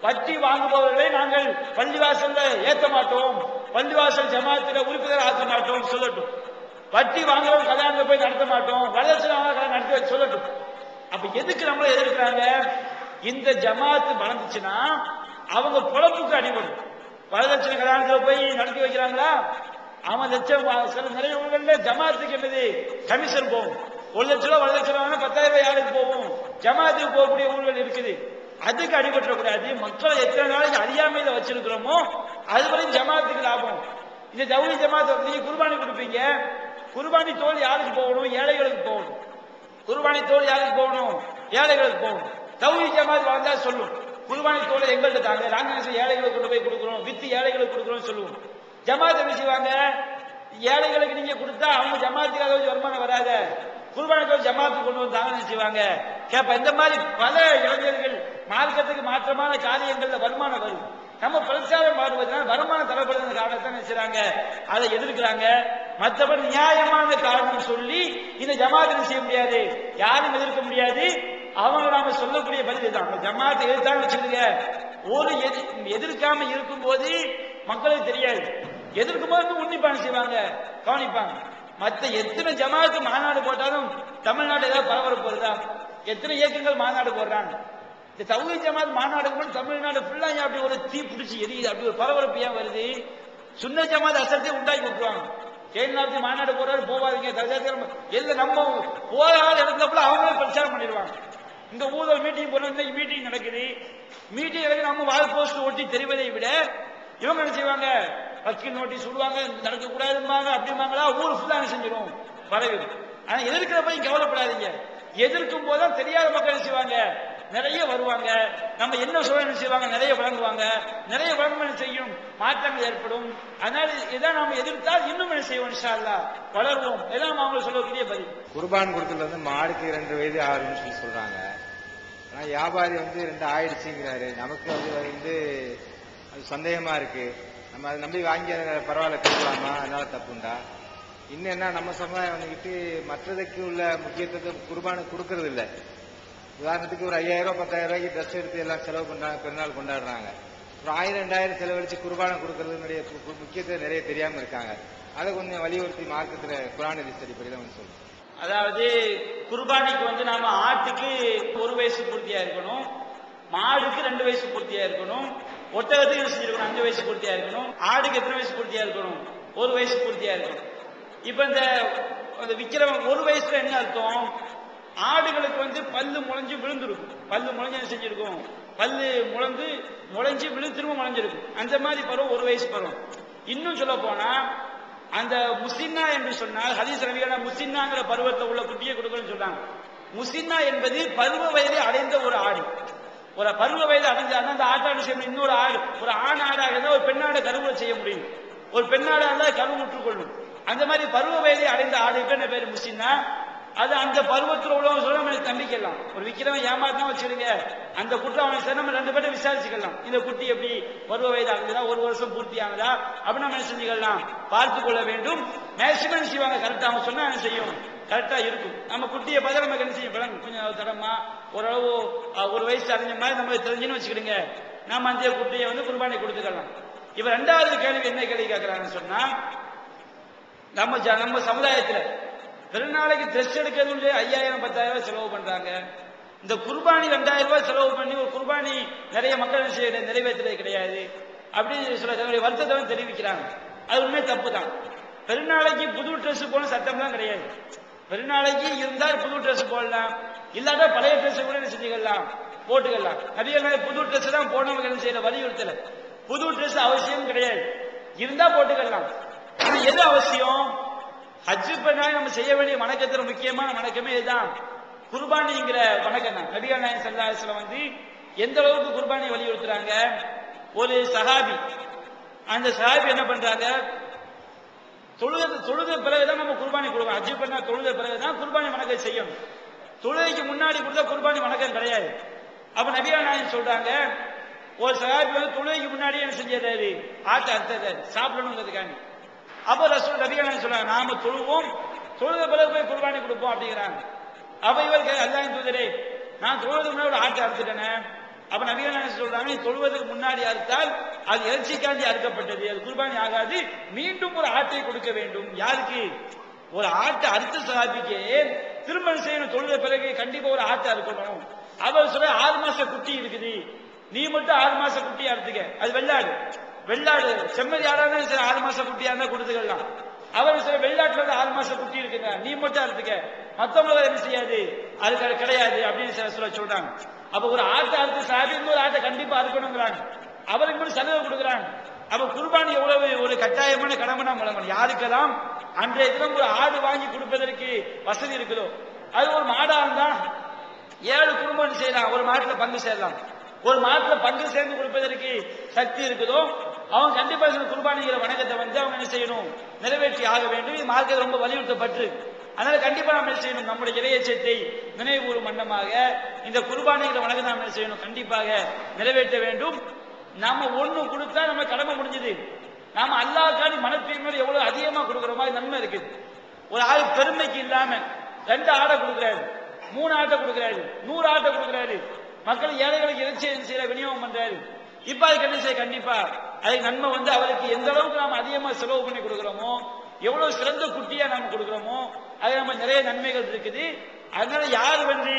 வட்டி வாங்குபவர்களை நாங்கள் பள்ளிவாசல்ல ஏற்ற மாட்டோம், பள்ளிவாசல் ஜமாத்துல உறுப்பினர் ஆக்க மாட்டோம் சொல்லட்டும். வட்டி வாங்குறவங்க கல்யாணத்தை போய் நடத்த மாட்டோம், வரதட்சணை கல்யாணம் நடத்தி சொல்லட்டும். அப்ப எதுக்கு நம்மள எதிர்க்கிறாங்க? இந்த ஜமாத்து வளர்ந்துச்சுன்னா அவங்க பொழப்புக்கு அடிபடும். வரதட்சணை கல்யாணத்துல போய் நடத்தி வைக்கிறாங்களா? அவன் லட்சம் சில நிறைய ஊர்கள்ல ஜமாத்துக்கு என்னது கமிஷன் போகும். 1 லட்சம் ரூபாய் வரதட்சணை 10,000 ரூபாய் யாருக்கு போகும்? ஜமாத்துக்கு போகக்கூடிய ஊர்கள் இருக்குது. அதுக்கு அடிபற்றக்கூடாது. மக்களை எத்தனை நாளைக்கு அறியாமையில வச்சிருக்கிறோமோ அதுவரையும் ஜமாத்துக்கு லாபம். இந்த தௌஹீத் ஜமாத் நீங்க குர்பானி கொடுப்பீங்க, குர்பானி தோல் யாருக்கு போகணும்? ஏழைகளுக்கு போகணும். குர்பானி தோல் யாருக்கு போகணும்? ஏழைகளுக்கு போகணும். தௌஹீத் ஜமாத் வந்தா சொல்லும் குர்பானி தோலை எங்கள்கிட்ட தாங்க, நாங்க ஏழைகளுக்கு கொண்டு போய் கொடுக்குறோம், வித்து ஏழைகளுக்கு கொடுக்குறோம் சொல்லுவோம். ஜமாத் என்ன செய்வாங்க? ஏழைகளுக்கு நீங்க கொடுத்தா அவங்க ஜமாத்துக்கு அதாவது வருமானம் வராத, குர்பானி தோல் ஜமாத்துக்கு கொண்டு வந்தாங்கன்னு செய்வாங்க. கேப்ப இந்த மாதிரி பல இளைஞர்கள் மார்க்கத்துக்கு மாற்றமான காரியங்கள்ல வருமானம் வரும். நம்ம பிரச்சாரம் மாறுவதனால வருமானம் தரப்படுற காரணத்தை நினைச்சாங்க, அதை எதிர்க்கிறாங்க. மற்றபடி நியாயமான காரணம் சொல்லி இந்த ஜமாத்தை செய்ய முடியாது, யாரும் எதிர்க்க முடியாது. அவங்க நாம சொல்லக்கூடிய பதில் தான். ஜமாத்தை எதிர்த்தாங்க வச்சுருங்க. ஒரு எதிர்க்காம இருக்கும் போது மக்களுக்கு தெரியாது, எதிர்க்கும் போது உன்னிப்பான செய்வாங்க, கவனிப்பாங்க. மற்ற எத்தனை ஜமாத்து மாநாடு போட்டாலும் தமிழ்நாடு ஏதாவது பரபரப்பு வருதா? எத்தனை இயக்கங்கள் மாநாடு போடுறாங்க. இந்த தௌஹீத் ஜமாத் மாநாடு கூட தமிழ்நாடு ஃபுல்லா அப்படி ஒரு தீ பிடிச்சி எரியுது, அப்படி ஒரு பரபரப்பு ஏன் வருது? சுன்ன ஜமாத் அசத்தை உண்டாக்கி விட்டுருவாங்க. கேள்நாட்டு மாநாடு போறாரு போவாதீங்க, எல்லாம் நம்ம போராத இடத்துல அவங்களே பிரச்சாரம் பண்ணிடுவாங்க. இந்த ஊழல் மீட்டிங் போன இன்னைக்கு மீட்டிங் நடக்குது, மீட்டிங் நடக்குது, நம்ம வால் போஸ்ட் ஒட்டி தெரிவதை விட இவங்க என்ன செய்வாங்க? வக்கீல் நோட்டீஸ் விடுவாங்க, நடக்கக்கூடாதும்பாங்க, அப்படிம்பாங்களா, ஊர் ஃபுல்லா என்ன செஞ்சிடும் பரவி. ஆனா எதிர்க்கிறப்பையும் கவலைப்படாதீங்க, எதிர்க்கும் போதுதான் தெரியாத மக்கள் என்ன செய்வாங்க? நிறைய வருவாங்க. நம்ம என்ன சோதனை செய்வாங்க, நிறைய வழங்குவாங்க. நிறைய வழங்க செய்யும், மாற்றங்கள் ஏற்படும். அதனால இதான் நாம எதிர்த்தால் இன்னும் என்ன செய்வோம், இன்ஷா அல்லாஹ் வளருவோம். எல்லாம் அவங்க சொல்லக்கூடிய பதில். குர்பான் கொடுத்ததுல வந்து மாடுக்கு 2 வயது ஆகுதுன்னு சொல்லி சொல்றாங்க. ஆனா வியாபாரி வந்து 2 ஆயிடுச்சுங்கிறாரு. நமக்கு வந்து அது சந்தேகமா இருக்கு. நம்ம அதை நம்பி வாங்கி பரவாயில்ல கொடுக்கலாமா, அதனால தப்புண்டா? இன்னும் என்ன, நம்ம சமுதாயம் வந்துக்கிட்டு மற்றதுக்கு உள்ள முக்கியத்துவத்தை குர்பானுக்கு கொடுக்கறது இல்லை. உதாரணத்துக்கு ஒரு 5000 10,000 ரூபாய்க்கு ட்ரெஸ் எடுத்து எல்லாம் செலவு பண்றாங்க, பெருநாள் கொண்டாடுறாங்க. ஒரு 1000 2000 செலவழிச்சு குர்பானை கொடுக்கறதுனுடைய முக்கியத்துவம் நிறைய தெரியாம இருக்காங்க. அதை கொஞ்சம் வலியுறுத்தி மார்க்கத்துல குர்ஆன் ஹதீஸ் அடிப்படையில் வந்து சொல்லுங்க. அதாவது குர்பானிக்கு வந்து நாம ஆட்டுக்கு 1 வயசு பூர்த்தியா இருக்கணும், மாடுக்கு 2 வயசு பூர்த்தியா இருக்கணும், ஒட்டகத்துக்கு என்ன செஞ்சிருக்கணும் 5 வயசு பூர்த்தியா இருக்கணும், ஆடுக்கு எத்தனை வயசு பூர்த்தியா இருக்கணும் 1 வயசு பூர்த்தியா இருக்கணும். இப்ப இந்த விக்கிறவன் 1 வயசுல என்ன அர்த்தம், ஆடுகளுக்கு வந்து பல்லு முளைஞ்சு விழுந்திருக்கும். பல்லு முளைஞ்சு என்ன செஞ்சிருக்கும், பல்லு முளைஞ்சு விழு திரும்ப முளைஞ்சிருக்கும். அந்த மாதிரி பருவம் 1 வயசு பருவம். இன்னும் சொல்ல போனா அந்த முசின்னா என்று சொன்னால் ஹதீஸ் நபிகள் முசின்னாங்கிற பருவத்தில் உள்ள குட்டியை கொடுக்கணும்னு சொன்னாங்க. முசின்னா என்பது பருவ வயதை அடைந்த ஒரு ஆடு. ஒரு பருவ வயது அடைஞ்சாதான் அந்த ஆட்டாடு செய்யணும். இன்னொரு ஆடு, ஒரு ஆண் ஆடாக இருந்தால் ஒரு பெண்ணாடை கருவை செய்ய முடியும், ஒரு பெண்ணாடாக இருந்தால் கரு முற்றுக்கொள்ளும். அந்த மாதிரி பருவ வயதை அடைந்த ஆடுக்கு என்ன பேர் முசின்னா. அது அந்த பருவத்தில் உள்ளவங்க சொல்ல நம்ம நம்பிக்கலாம். ஒரு விக்கிறவன் ஏமாத்தினா வச்சிருங்க, அந்த குற்றம் அவனை சரி நம்ம 2 பேரும் விசாரிச்சுக்கலாம். இந்த குட்டி எப்படி பருவ வயது ஆகுதா, 1 வருஷம் பூர்த்தி ஆகுதா அப்படின்னு நம்ம என்ன செஞ்சுக்கலாம், பார்த்து கொள்ள வேண்டும். மேக்சிமம் செய்வாங்க கரெக்டா, அவங்க சொன்னா என்ன செய்யும் கரெக்டா இருக்கும். நம்ம குட்டியை பார்த்து நமக்கு என்ன செய்யும் விளங்கும், கொஞ்சம் தடமா ஓரளவு 1 வயசு அடைஞ்ச மாதிரி நம்ம தெரிஞ்சுன்னு வச்சுக்கிடுங்க, நம்ம அந்த குட்டியை வந்து குர்பானை கொடுத்துக்கலாம். இப்ப 2வது கேள்வி என்ன கேள்வி கேட்கிறாங்கன்னு சொன்னா, நம்ம சமுதாயத்துல பெருநாளைக்கு ட்ரெஸ் எடுக்கிறது 5000 10,000 செலவு பண்றாங்க. இந்த குர்பானி 2000 ரூபாய் செலவு பண்ணி ஒரு குர்பானி நிறைய மக்கள் நிறைவேற்றுறது கிடையாது அப்படின்னு சொல்ல வருத்தத்தை தெரிவிக்கிறாங்க. அது உண்மை தப்பு தான். பெருநாளைக்கு புது ட்ரெஸ் போன சட்டம்லாம் கிடையாது. பெருநாளைக்கு இருந்தால் புது ட்ரெஸ் போடலாம், இல்லாத பழைய ட்ரெஸ் கூட என்ன செஞ்சுக்கலாம், போட்டுக்கலாம். நபிகள் புது ட்ரெஸ் தான் போனவங்க என்ன செய்யற வலியுறுத்தல. புது ட்ரெஸ் அவசியம் கிடையாது, இருந்தா போட்டுக்கலாம். ஆனா எது அவசியம், ஹஜ்ஜு பண்ணா நம்ம செய்ய வேண்டிய வணக்கத்துல முக்கியமான வணக்கமே இதுதான், குர்பானிங்கிற வணக்கம் தான். நபிகள் நாயகம் ஸல்லல்லாஹு அலைஹி வஸல்லம் வந்து எந்த அளவுக்கு குர்பானி வலியுறுத்துறாங்க. ஒரு சஹாபி, அந்த சஹாபி என்ன பண்றாங்க, தொழுத பிறகுதான் நம்ம குர்பானி கொடுக்கணும். ஹஜ்ஜு பண்ணா தொழுத பிறகுதான் குர்பானி வணக்கம் செய்யணும். தொழுகைக்கு முன்னாடி கொடுத்தா குர்பானி வணக்கம் கிடையாது. அப்ப நபிகள் நாயகம் சொல்றாங்க, ஒரு சஹாபி வந்து தொழுகைக்கு முன்னாடி என்ன செஞ்சாரு, ஆட்டை அறுத்தாரு சாப்பிடணுங்கிறதுக்காண்டி. அப்ப ரசூல் நபிகள் சொல்றாங்க, நாம தொழுவோம், தொழுத பிறகு போய் குர்பானி கொடுப்போம் அப்படிங்கிறாங்க. அப்ப இவருக்கு அல்லாஹ்வின் தூதரே, நான் தொழுவதுக்கு முன்னாடி ஒரு ஆட்டை அறுத்துட்டேனே. அப்ப நபிகள் சொல்றாங்க, நீ தொழுவதற்கு முன்னாடி அறுத்தால் அது இறைச்சிக்காண்டி அறுக்கப்பட்டது, அது குர்பானி ஆகாது, மீண்டும் ஒரு ஆட்டை கொடுக்க வேண்டும். யாருக்கு, ஒரு ஆட்டை அறுத்த சஹாபிக்கு திரும்ப செய்யணும், தொழுத பிறகு கண்டிப்பா ஒரு ஆட்டை அறுக்கணும். அவர் சொல்ற 6 மாச குட்டி இருக்குது, நீ மட்டும் 6 மாச குட்டி அறுத்துக்க, அது வெள்ளாடு செம்மறி ஆடாதான் 6 மாச குட்டியா இருந்தா கொடுத்துக்கலாம். அவர் சில வெள்ளாட்டுல 6 மாச குட்டி இருக்குங்க, நீ மட்டும் அறுத்துக்க, மத்தவங்க என்ன செய்யாது, அது கிடையாது அப்படின்னு சொல்றாங்க. அப்ப ஒரு ஆட்டை அறுத்து சாபி இன்னொரு ஆட்டை கண்டிப்பா அறுக்கணுங்கிறாங்க, அவருக்கு மட்டும் செலவு கொடுக்குறாங்க. அப்ப குர்பானி எவ்வளவு ஒரு கட்டாயமான கடமை நாம் வழங்கணும். யாருக்கெல்லாம் அன்றைய தினம் ஒரு ஆடு வாங்கி கொடுப்பதற்கு வசதி இருக்குதோ, அது ஒரு மாடா இருந்தா 7 குடும்பம் செய்யலாம், ஒரு மாட்டுல பங்கு சேரலாம். ஒரு மாட்டுல பங்கு சேர்ந்து கொடுப்பதற்கு சக்தி இருக்குதோ அவங்க கண்டிப்பா குர்பானிங்கிற வணக்கத்தை வந்து அவங்க என்ன செய்யணும், நிறைவேற்றி ஆக வேண்டும். இது மார்க்கத்தில் ரொம்ப வலியுறுத்தப்பட்டு, அதனால கண்டிப்பா நம்ம என்ன செய்யணும், நம்முடைய இறையச்சத்தை நினைவுகூறும் வண்ணமாக இந்த குர்பானிங்கிற வணக்கத்தை நாம் என்ன செய்யணும், கண்டிப்பாக நிறைவேற்ற வேண்டும். நாம ஒண்ணு கொடுத்தா நம்ம கடமை முடிஞ்சது. நாம அல்லாஹ்க்காண்டி மனத்தூய்மையோடு எவ்வளவு அதிகமா கொடுக்குறோமோ அது நன்மை இருக்குது. ஒரு ஆள் பெருமைக்கு இல்லாம 2 ஆடை கொடுக்குறாரு, 3 ஆட்டை கொடுக்குறாரு, 100 ஆட்டை கொடுக்குறாரு, மக்கள் ஏழைகளுக்கு இறைச்சி செய்யற விநியோகம் பண்றாரு. இப்ப அதுக்கு என்ன செய்ய, கண்டிப்பா அதுக்கு நன்மை வந்து அவருக்கு எந்த அளவுக்கு நாம அதிகமா செலவு பண்ணி கொடுக்குறோமோ, எவ்வளவு சிறந்த குட்டியா நாம கொடுக்குறோமோ அது நம்ம நிறைய நன்மைகள் இருக்குது. அதனால யாரு வந்து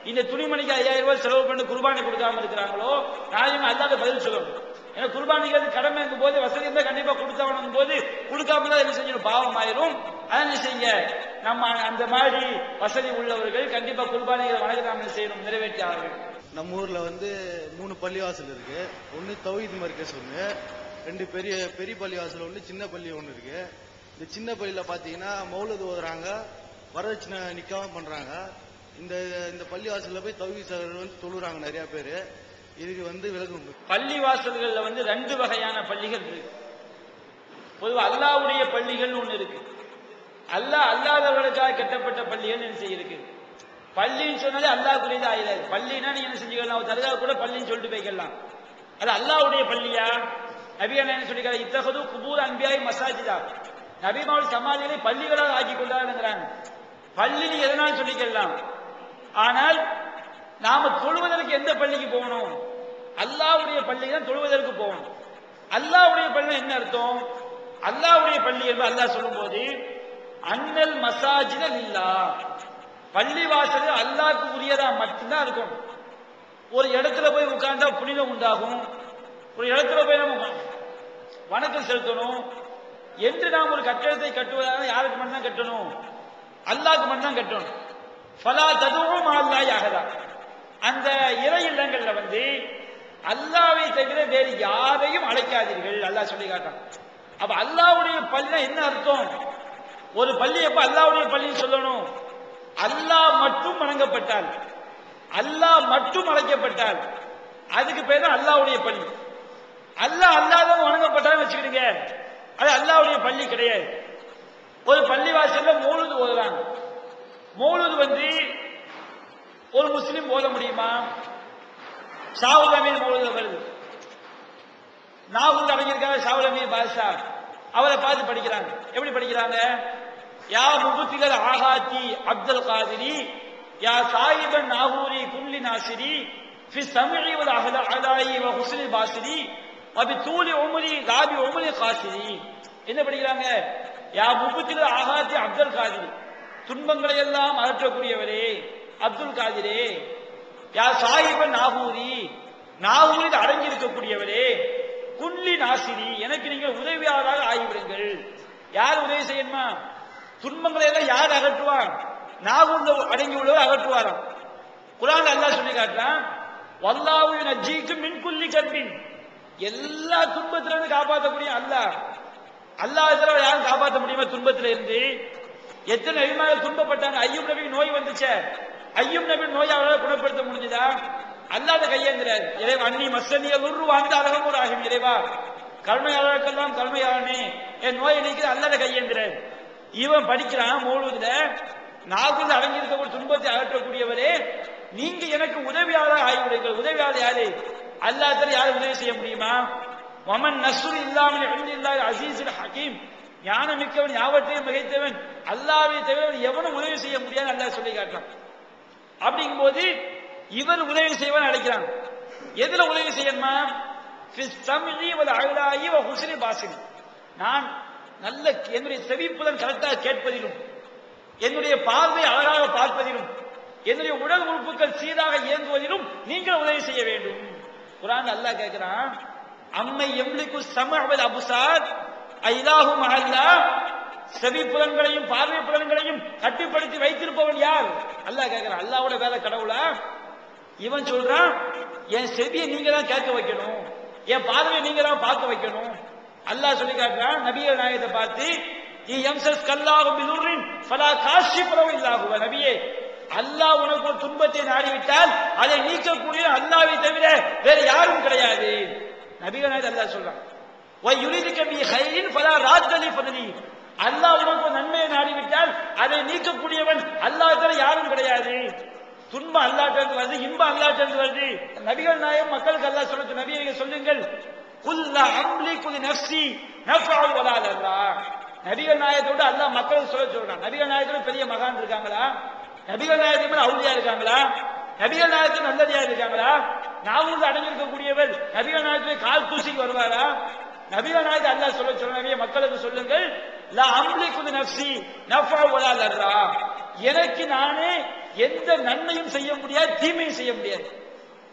இந்த துணிமணிக்கு 5000 ரூபாய் செலவு பண்ணி குர்பானி கொடுக்காம இருக்கிறாங்களோ நாளைக்கு அல்லாத பதில் சொல்லணும். ஏன்னா குர்பானிக்கு கடமை இருக்கும் போது வசதி இருந்தா கண்டிப்பா கொடுத்தவனும் போது கொடுக்காம தான் என்ன செஞ்சணும், பாவம் ஆயிரும். அதை என்ன செய்ய, நம்ம அந்த மாதிரி வசதி உள்ளவர்கள் கண்டிப்பா குர்பானிகளை வணக்கம் நாம செய்யணும், நிறைவேற்றி ஆக வேண்டும். நம்ம ஊர்ல வந்து 3 பள்ளிவாசல் இருக்கு. ஒன்னு தௌஹீத் மர்கஸ் ஒண்ணு, 2 பெரிய பள்ளிவாசல் ஒண்ணு, சின்ன பள்ளி ஒண்ணு இருக்கு. இந்த சின்ன பள்ளியில பாத்தீங்கன்னா மௌலூத் ஓதுறாங்க, வரதட்சணை நிக்காம பண்றாங்க. இந்த இந்த பள்ளிவாசல்ல போய் தௌஹீத் வந்து தொழுறாங்க நிறைய பேரு. இதுக்கு விலகும். பள்ளிவாசல்கள்ல ரெண்டு வகையான பள்ளிகள் இருக்கு. பொதுவா அல்லாஹ்வுடைய பள்ளிகள் ஒண்ணு இருக்கு, அல்லாஹ் அல்லாதவர்களுக்காக கட்டப்பட்ட பள்ளிகள் என்ன செய்யிருக்கு. பள்ளின்னு சொன்னாலே அல்லாஹ்வுடையது ஆயிடாது. பள்ளினா நீங்க என்ன செஞ்சுக்கலாம், தர்கா கூட பள்ளின்னு சொல்லிட்டு போய்க்கலாம். அது அல்லாஹ்வுடைய பள்ளியா? நபிகள் என்ன சொல்லிக்கிறாங்க, இத்தகது குபூர் அன்பியாய் மசாஜிதா, நபிமாவுடைய சமாதிகளை பள்ளிகளாக ஆக்கி கொண்டாடுங்கிறாங்க. பள்ளி எதனால சொல்லிக்கலாம். ஆனால் நாம தொழுவதற்கு எந்த பள்ளிக்கு போகணும்? அல்லாஹ்வுடைய பள்ளிக்கு தான் தொழுவதற்கு போகணும். அல்லாஹ்வுடைய பள்ளி என்ன அர்த்தம்? அல்லாஹ்வுடைய பள்ளி என்று அல்லாஹ் சொல்லும் போது அன்னல் மசாஜித லில்லாஹ், பள்ளி வாசல் அல்லாஹ்வுக்கு உரியதா மட்டும்தான் இருக்கும். ஒரு இடத்துல போய் உட்கார்ந்தா புனிதம் உண்டாகும், ஒரு இடத்துல போய் நம்ம வணக்கம் செலுத்தணும் என்று நாம் ஒரு கட்டடத்தை கட்டுவதாக யாருக்கு மட்டும்தான் கட்டணும்? அல்லாஹ்க்கு மட்டும்தான் கட்டணும். ஃபலா ததுஉ மஅல்லாஹி அஹதா, அந்த இறை இல்லங்கள்ல அல்லாஹ்வை தவிர வேறு யாரையும் அழைக்காதீர்கள் அல்லாஹ் சொல்லி காட்டான். அப்ப அல்லாஹ்வுடைய பள்ளி என்ன அர்த்தம்? ஒரு பள்ளி எப்ப அல்லாஹ்வுடைய பள்ளின்னு சொல்லணும்? அல்லாஹ் மட்டும் வணங்கப்பட்டால், அல்லாஹ் மட்டும் அழைக்கப்பட்டால் அதுக்கு பேர் தான் அல்லாஹ்வுடைய பள்ளி. அல்லாஹ் அல்லாதவங்க வணங்கப்பட்டாலும் வச்சுக்கிடுங்க, அது அல்லாஹ்வுடைய பள்ளி கிடையாது. ஒரு பள்ளி வாசல்ல மௌலூத் ஓதுறாங்க. மௌலூத் ஒரு முஸ்லிம் ஓத முடியுமா? ஷாவுல் அமீர் மௌலூத் வருது, நாகூர் அடங்கியிருக்காங்க ஷாவுல் அமீர் பாஷா, அவரை பார்த்து படிக்கிறாங்க. எப்படி படிக்கிறாங்க? யா முபுத்திகல் ஆகாத்தி அப்துல் காதிரி, யா சாயிபன் நாகூரி குல்லி நாசிரி, ஃபி சம்இ வல் அஹலாஇ வ ஹுஸ்னில் பாசிரி, வபி தூலி உம்ரி காபி உம்ரி காசிரி. என்ன படிக்கிறாங்க? யா முபுத்திகல் ஆகாத்தி அப்துல் காதிரி, துன்பங்களை எல்லாம் அகற்றக்கூடியவரே அப்துல் காதிரே. யா சாயிபன் நாகூரி, நாகூரில் அடங்கி இருக்கக்கூடியவரே. குல்லி நாசிரி, எனக்கு நீங்கள் உதவியாளராக ஆகிவிடுங்கள். யார் உதவி செய்யணுமா? துன்பங்களை எல்லாம் யார் அகற்றுவார்? நாகூர்ல அடங்கி உள்ளவர் அகற்றுவாராம். குர்ஆன்ல அல்லாஹ் சொல்லி காட்டுறான், வல்லாஹு யுனஜ்ஜீக்கும் மின் குல்லி கர்பின், எல்லா துன்பத்திலிருந்து காப்பாற்றக்கூடிய அல்லாஹ். அல்லாஹ் தவிர யாரும் காப்பாற்ற முடியுமா துன்பத்தில இருந்து? எத்தனை நபிமார்கள் துன்பப்பட்டாங்க. ஐயூப் நபிக்கு நோய் வந்துச்சே, ஐயூப் நபி நோயை அவரால் குணப்படுத்த முடிஞ்சதா? அல்லாத கையேந்திரார். இறைவா அன்னி மஸ்ஸனிய லுர்ரு வாழ்ந்து அழகும் ஆகும். இறைவா கருணையாளருக்கெல்லாம் கருணையாளனே, என் நோயை நீக்கிற அல்லாத கையேந்திரார். இவன் படிக்கிறான் மௌலூத்ல, நாகூர்ல அடங்கியிருக்கக்கூடிய துன்பத்தை அகற்றக்கூடியவரே, நீங்க எனக்கு உதவியாளர் ஆகிவிடுங்கள். உதவியாளர் யாரு? அல்லாஹ் தவிர யாரும் உதவி செய்ய முடியுமா? வமன் நஸ்ரு இல்லாமல் இல்லாஹ் அஸீஸுல் ஹகீம், ஞானமிக்கவன் யாவற்றையும் மிகைத்தவன் அல்லாஹ்வை தவிர எவனும் உதவி செய்ய முடியாது அல்லாஹ் சொல்லி காட்டுறான். அப்படிங்கும் போது இவர் உதவி செய்வன் அழைக்கிறான். எதுல உதவி செய்யணுமா? நான் நல்ல என்னுடைய செவிப்புலன் கரெக்டாக கேட்பதிலும், என்னுடைய பார்வை அழகாக பார்ப்பதிலும், என்னுடைய உடல் உறுப்புகள் சீராக இயங்குவதிலும் நீங்கள் உதவி செய்ய வேண்டும். குர்ஆன் அல்லாஹ் கேட்கிறான், அம்மை எம்லிக்கு சமஅவல் அபுசார் ஐலாஹு மஅல்லாஹ், செவி புலன்களையும் பார்வை புலன்களையும் கட்டுப்படுத்தி வைத்திருப்பவன் யார்? அல்லாஹ் கேட்கிறான். அல்லாஹ்வோட வேலை கடவுளா? இவன் சொல்றான், என் செவியை நீங்க தான் கேட்க வைக்கணும், என் பார்வையை நீங்க தான் பார்க்க வைக்கணும். அல்லாஹ் சொல்லி காட்டுறான் நபிகள் நாயகத்தை பார்த்து, நபியே, அல்லாஹ் உனக்கு ஒரு துன்பத்தை நாடிவிட்டால் அதை நீக்கக்கூடிய அல்லாஹ்வை தவிர வேற யாரும் கிடையாது. நபிகள் நாயகத்தை அல்லாஹ் சொல்றான், அல்லாஹ் உனக்கு ஒரு நன்மையை நாடிவிட்டால் அதை நீக்கக்கூடியவன் அல்லாஹ் தவிர யாரும் கிடையாது. துன்பம் அல்லாஹ்விலிருந்து வருது, இன்பம் அல்லாஹ்விலிருந்து வருது. நபிகள் நாயகம் மக்களுக்கு அல்லாஹ் சொல்லுங்க, நபியை சொல்லுங்கள், குல்லா அம்லிகு நஃப்ஸி நஃபஅ வலா தர்ரா. நபிகள் நாயகத்தோட அல்லாஹ் மக்களுக்கு சொல்றான். நபிகள் நாயகத்தோட பெரிய மகான் இருக்காங்களா? நபிகள் நாயகத்தை மேல அவுலியா இருக்காங்களா? நபிகள் நாயகத்துக்கு நல்லதியா இருக்காங்களா? நாவூர்ல அடங்கியிருக்கக்கூடியவர் நபிகள் நாயகத்தை கால் தூசிக்கு வருவாரா? நபிகள் நாயகத்தை அல்லாஹ் சொல்ல நபியை மக்களுக்கு சொல்லுங்கள், லா அம்லிகு நஃப்ஸி நஃபஅ வலா தர்ரா. எனக்கு நானே எந்த நன்மையும் செய்ய முடியாது, தீமையும் செய்ய முடியாது.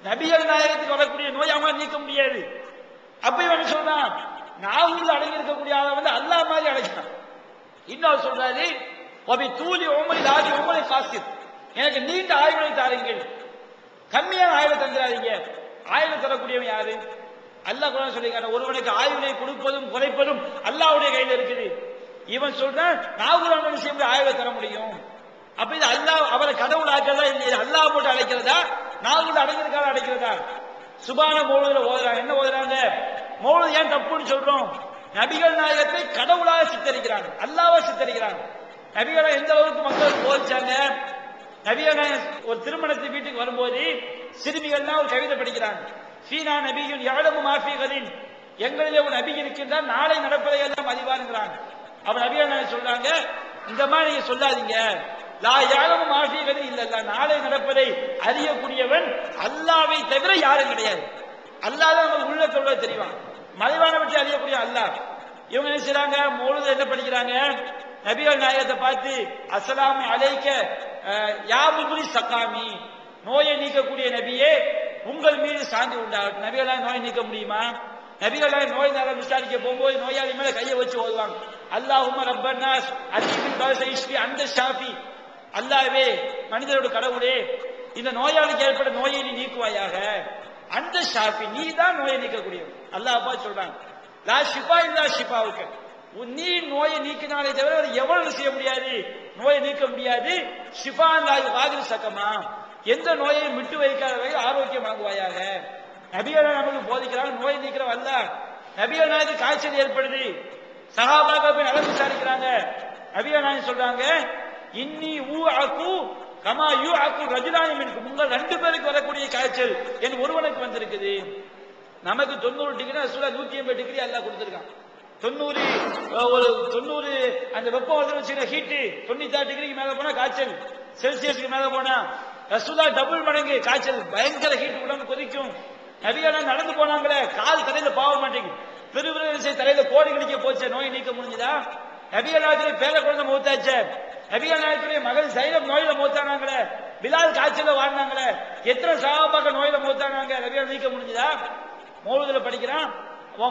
நபிகள் நாயகத்துக்கு வரக்கூடிய நோய் அவங்க நீக்க முடியாது. அப்ப இவன் சொல்றான், நாவூர்ல அடங்கி இருக்கக்கூடிய ஆளை அல்லாஹ் மாதிரி அழைக்கிறான். இன்னொரு சொல்றாரு, தூலி உமரி லாஜி உமரி காசித், எனக்கு நீண்ட ஆயுளை தாருங்கள், கம்மியான ஆயுளை தந்துடாதீங்க. ஆயுளை தரக்கூடியவன் யாரு? அல்லாஹ் குர்ஆன் சொல்லிருக்கான், ஒருவனுக்கு ஆயுளை கொடுப்பதும் குறைப்பதும் அல்லாஹ்வுடைய கையில இருக்குது. இவன் சொல்றான், நாகூர் செய்ய ஆயுளை தர முடியும். அப்ப இது அல்லாஹ் அவரை கடவுள் ஆக்கிறதா இல்லையா? அல்லாஹ் போட்டு அழைக்கிறதா, நாவுல அடங்கிருக்கால அழைக்கிறதா? சுபான மௌலூதுல ஓதுறாங்க. என்ன ஓதுறாங்க? மௌலூது ஏன் தப்புன்னு சொல்றோம்? நபிகள் நாயகத்தை கடவுளாக சித்தரிக்கிறாங்க, அல்லாஹ்வா சித்தரிக்கிறாங்க. நபிகளை எந்த அளவுக்கு மக்கள் போதிச்சாங்க? நபிகள் நாயகம் ஒரு திருமணத்து வீட்டுக்கு வரும்போது சிறுமிகள்லாம் ஒரு கவிதை படிக்கிறாங்க. ஃபீனா நபியுன் யஅலமு மா ஃபீ கதின், எங்களிலே ஒரு நபி இருக்கின்றார், நாளை நடப்பதை எல்லாம் அறிவாருங்கிறாங்க. அப்ப நபிகள் நாயகம் சொல்றாங்க, இந்த மாதிரி நீங்க சொல்லாதீங்க, லா யஅலமு மா ஃபீ கதின் இல்லல்லா, நாளை நடப்பதை அறியக்கூடியவன் அல்லாஹ்வை தவிர யாரும் கிடையாது. அல்லாஹ் தான் நம்ம உள்ளத்தோட தெரியும், மறைவானவற்றை அறியக்கூடிய அல்லாஹ். இவங்க என்ன செய்றாங்க? மௌலூது என்ன படிக்கிறாங்க? நபிகள் நாயகத்தை பார்த்து அஸ்ஸலாமு அலைக்க யா முக்ரி சகாமி, நோயை நீக்கக்கூடிய நபியே உங்கள் மீது சாந்தி உண்டாகட்டும். நபிகள் நாயகம் நோயை நீக்க முடியுமா? நபிகள் நாயகம் நோய் நலம் விசாரிக்க போகும்போது நோயாளி மேல கையை வச்சு ஓதுவாங்க, அல்லாஹும்ம ரப்பன்னாஸ் அஜீபில் பஅஸ இஷ்ஃபி அந்த ஷாஃபி, அல்லாஹ்வே மனிதரோட கடவுளே இந்த நோயாளிக்கு ஏற்பட்ட நோயை நீ நீக்குவாயாக, அந்த ஷாஃபி நீ தான் நோயை நீக்கக்கூடியவன். அல்லாஹ் அப்பா சொல்றாங்க, லா ஷிஃபா இல்லா ஷிஃபாவுக்கு, நீ நோயை நீக்கினாலே தவிர எவ்வளவு செய்ய முடியாது, நோயை நீக்க முடியாது. ஷிஃபா லாஹி வாதில் சக்கமா, எந்த நோயையும் விட்டு வைக்காத வகையில் ஆரோக்கியம் வழங்குவாயாக. நபிகள் நமக்கு போதிக்கிறாங்க, நோயை நீக்கிறவ அல்ல. நபிகள் நாயகத்துக்கு காய்ச்சல் ஏற்படுது, சஹாபாக்கள் போய் நலம் விசாரிக்கிறாங்க. நபிகள் நாயகம் சொல்றாங்க, இன்னி ஊ அகு கமா யூ அகு ரஜுலானி மின்கும், உங்கள் 2 பேருக்கு வரக்கூடிய காய்ச்சல் என் ஒருவனுக்கு வந்திருக்குது. நமக்கு 90 டிகிரி, ரசூலுல்லாஹ் 180 டிகிரி அல்லாஹ் கொடுத்திருக்கான். 90 அந்த வெப்பம் வந்து வச்சுக்கிற ஹீட்டு 96 டிகிரிக்கு மேல போனா காய்ச்சல், செல்சியஸ்க்கு மேல போனா ரசூலுல்லாஹ் டபுள் மடங்கு காய்ச்சல், பயங்கர ஹீட், உடம்பு கொதிக்கும். நபிகள் நடந்து போனாங்களே, கால் தலையில பாவ மாட்டேங்குது, பெருவிரல் தலையில கோடி கடிக்க போச்ச, நோய் நீக்க முடிஞ்சதா? நபிகள் நாயகத்துடைய பேர குழந்தை மூத்தாச்ச, நபிகள் நாயகத்துடைய மகள் சைனப் நோயில மூத்தானாங்களே, பிலால் காய்ச்சல வாழ்ந்தாங்களே, எத்தனை சஹாபாக்கள் நோயில மூத்தானாங்க, நபிகள் நீக்க முடிஞ்சதா? மௌலூதுல படிக்கிறான்,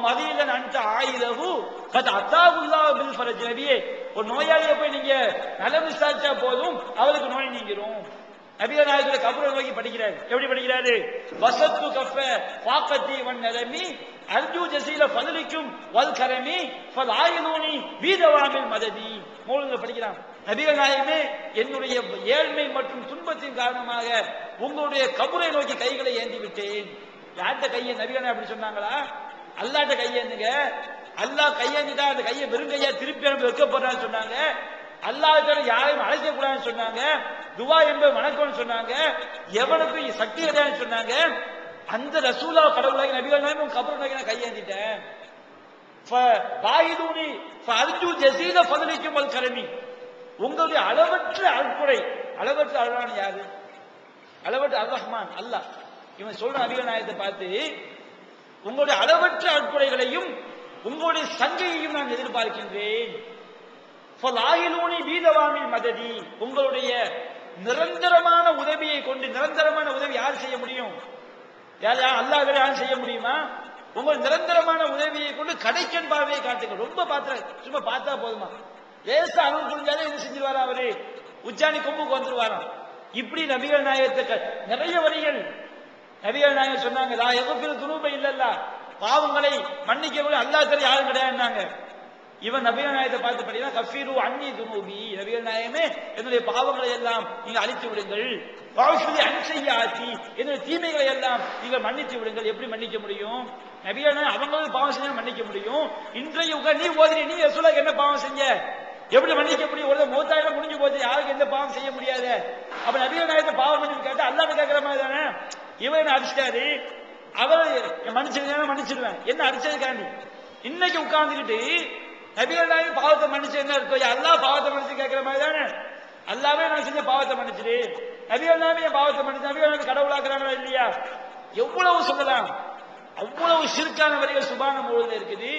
மதியில நன்ட்ட ஆயிரவு கத் அத்தாகுல்லாஹ் பில் ஃபரஜ், நபியே ஒரு நோயாளியை போய் நீங்க நலம் விசாரிச்சா போதும் அவருக்கு நோய் நீங்கிரும். நபிகள் நாயகத்துடைய கபரை நோக்கி படிக்கிறாரு. எப்படி படிக்கிறாரு? வசத்து கஃப ஃபாக்கத்தி வன் நலமி அர்ஜு ஜஸீல ஃபதலிக்கும் வல் கரமி ஃபல் ஆயிலூனி பீதவாமில் மததி. மௌலூதுல படிக்கிறான், நபிகள் நாயகமே என்னுடைய ஏழ்மை மற்றும் துன்பத்தின் காரணமாக உங்களுடைய கபரை நோக்கி கைகளை ஏந்தி விட்டேன். யார்கிட்ட கையை? நபிகள் நாயகம் அப்படி சொன்னாங்களா? அல்லாஹ்ட்ட கையேந்துங்க. அல்லாஹ் கையேந்துட்டா அந்த கையை வெறுங்கையா திருப்பி அனுப்பி வைக்கப்படுறான்னு சொன்னாங்க. அல்லாஹ்விட யாரையும் அழைக்க கூடாதுன்னு சொன்னாங்க. துவா என்பது வணக்கம்னு சொன்னாங்க. எவனுக்கு சக்தி கிடையாதுன்னு சொன்னாங்க. அந்த ரசூலுல்லாஹ் கடவுளாகி நபிகள் நாயகம் கபரை நோக்கி நான் கையேந்திட்டேன். வாயிதூனி ஃபஅர்ஜு ஜஸீல ஃபதலிக்கும் வல் கரமி, உங்களுடைய அளவற்ற அருட்கொடை. அளவற்ற அருளான யாரு? அளவற்ற அர் ரஹ்மான் அல்லாஹ். இவன் சொல்ற நபிகள் நாயகத்தை பார்த்து, உங்களுடைய அளவற்ற அற்புடைகளையும் உங்களுடைய சங்கையையும் நான் எதிர்பார்க்கின்றேன். மததி, உங்களுடைய நிரந்தரமான உதவியை கொண்டு, நிரந்தரமான உதவி யார் செய்ய முடியும்? அல்லாஹ் யாரும் செய்ய முடியுமா? உங்கள் நிரந்தரமான உதவியை கொண்டு கடைக்கன் பார்வையை காட்டுங்க. ரொம்ப பாத்திர சும்மா பார்த்தா போதுமா? லேசா அருள் புரிஞ்சாலே என்ன செஞ்சிருவாரா? அவரு உச்சாணி கொம்புக்கு வந்துருவாராம். இப்படி நபிகள் நாயகத்துக்கு நிறைய வரிகள். நபிகள் நாயகம் சொன்னாங்க, லா யக்ஃபிரு துனூப இல்லல்லா, பாவங்களை மன்னிக்கக்கூடிய அல்லாஹ் தவிர யாரும் கிடையாதுன்னாங்க. இவன் நபிகள் நாயகத்தை பார்த்து படினா கஃபீரு அன்னி துனூபி, நபிகள் நாயகமே என்னுடைய பாவங்களை எல்லாம் நீங்க அழித்து விடுங்கள். வஅஃபி அன் ஸய்யிஆத்தி, என்னுடைய தீமைகளை எல்லாம் நீங்க மன்னித்து விடுங்கள். எப்படி மன்னிக்க முடியும்? நபிகள் நாயகம் அவங்களும் பாவம் செஞ்சா மன்னிக்க முடியும். இன்றைய நீ ஓதுறீ, நீ ரசூலுல்லாஹ் என்ன பாவம் செஞ்ச? எப்படி மன்னிக்க முடியும்? ஒரு மௌத்தாயிரம் முடிஞ்சு போச்சு, யாருக்கு எந்த பாவம் செய்ய முடியாது. அப்ப நபிகள் நாயகத்தை பாவம் மன்னிப்பு கேட்டா அல்லாஹ்ட்ட கேட்கிற மாதிரி தானே. இவன் என்ன அடிச்சிட்டாரு, அவர் மன்னிச்சிருந்தா மன்னிச்சிருவேன், என்ன அடிச்சதுக்காண்டி இன்னைக்கு உட்கார்ந்துக்கிட்டு நபிகள் நாயகம் பாவத்தை மன்னிச்சு என்ன இருக்கும்? அல்லாஹ் பாவத்தை மன்னிச்சு கேட்கிற மாதிரி தானே. அல்லாவே நான் செஞ்ச பாவத்தை மன்னிச்சிரு, நபிகள் நாயகம் என் பாவத்தை மன்னிச்சு, நபிகள் நாயகம் கடவுளாக்குறாங்களா இல்லையா? எவ்வளவு சொல்லலாம், அவ்வளவு ஷிர்கான வரிகள் சுபான மௌலூதுல இருக்குது.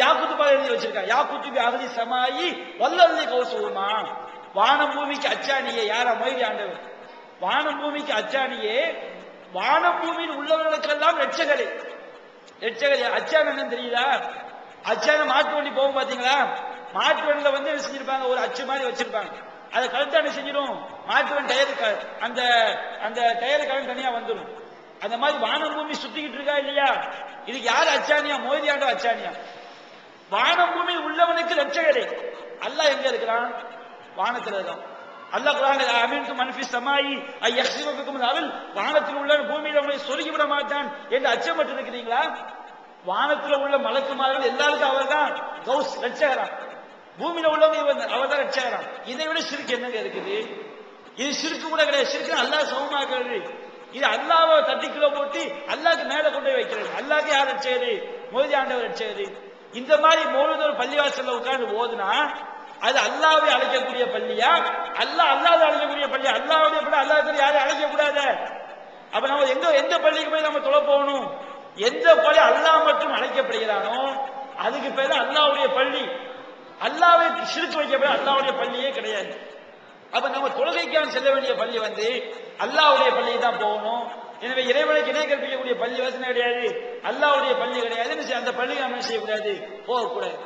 யாக்குத்து பால் எழுதி வச்சிருக்கா, யாக்குத்து பி அகதி சமாயி வல்லல்லி கௌசுமா, வானம் பூமிக்கு அச்சாணியே. யாரா? மொய்தி ஆண்டவர். வானம் பூமிக்கு அச்சாணியே, வானம் பூமியில் உள்ளவர்களுக்கெல்லாம் ரட்சகரே. ரட்சகரே அச்சான் என்னன்னு தெரியுதா? அச்சான மாட்டு வண்டி போகும் பாத்தீங்களா? மாட்டு வண்டியில வந்து என்ன செஞ்சிருப்பாங்க, ஒரு அச்சு மாதிரி வச்சிருப்பாங்க. அதை கழுத்தான செஞ்சிடும், மாட்டு வண்டி டயருக்கு அந்த அந்த டயரு கலந்து தனியா வந்துடும். அந்த மாதிரி வானம் பூமி சுத்திக்கிட்டு இருக்கா இல்லையா? இதுக்கு யாரு அச்சானியா? மோதி ஆண்டவர் அச்சானியா. வானம் பூமி உள்ளவனுக்கு ரட்சகரே. அல்லாஹ் எங்க இருக்கிறான்? வானத்துல இருக்கான். அல்லாஹ் குர்ஆனில் அமீன்து மன்ஃபிஸ் ஸமாயி ஐயஹ்சிபுக்கும் அவல் வானத்தில் உள்ள பூமியில உங்களை சொருகி விட மாட்டான் என்று அச்சப்பட்டு இருக்கிறீங்களா? வானத்தில் உள்ள மலக்குமார்கள் எல்லாருக்கும் அவர்தான் கௌஸ் ரட்சகராம், பூமியில உள்ளவங்க அவர்தான் ரட்சகராம். இதை விட ஷிர்க் என்னங்க இருக்குது? இது ஷிர்க் கூட கிடையாது. ஷிர்க் அல்லாஹ் சமமாக்குறது. இது அல்லாஹ்வை 30 கிலோ போட்டு அல்லாஹ்க்கு மேல கொண்டு போய் வைக்கிறது. அல்லாஹ்க்கு யார் ரட்சகரு? மோதி ஆண்டவர் ரட்சகரு. இந்த மாதிரி மௌலூத் ஒரு பள்ளிவாசல்ல உட்கார்ந்து ஓதுனா அது அல்லாஹ்வை அழைக்கக்கூடிய பள்ளியா, அல்லாஹ்வை அழைக்கக்கூடிய பள்ளியா? அல்லாஹ்வுடைய பள்ளி அல்லாஹ்வை யாரையும் அழைக்க கூடாது. அப்ப நம்ம எந்த பள்ளிக்கு போய் நம்ம தொழ போகணும்? எந்த பள்ளி அல்லாஹ் மட்டும் அழைக்கப்படுகிறானோ அதுக்கு பேரு அல்லாஹ்வுடைய பள்ளி. அல்லாஹ்வை ஷிர்க் வைக்கப்பட அல்லாஹ்வுடைய பள்ளியே கிடையாது. அப்ப நம்ம தொழுகைக்கான செல்ல வேண்டிய பள்ளி வந்து அல்லாஹ்வுடைய பள்ளி தான் போகணும். எனவே இறைவனுக்கு இணை கற்பிக்கக்கூடிய பள்ளி வசனம் கிடையாது, அல்லாஹ்வுடைய பள்ளி கிடையாது. அந்த பள்ளிக்கு நம்ம செய்யக்கூடாது, போகக்கூடாது.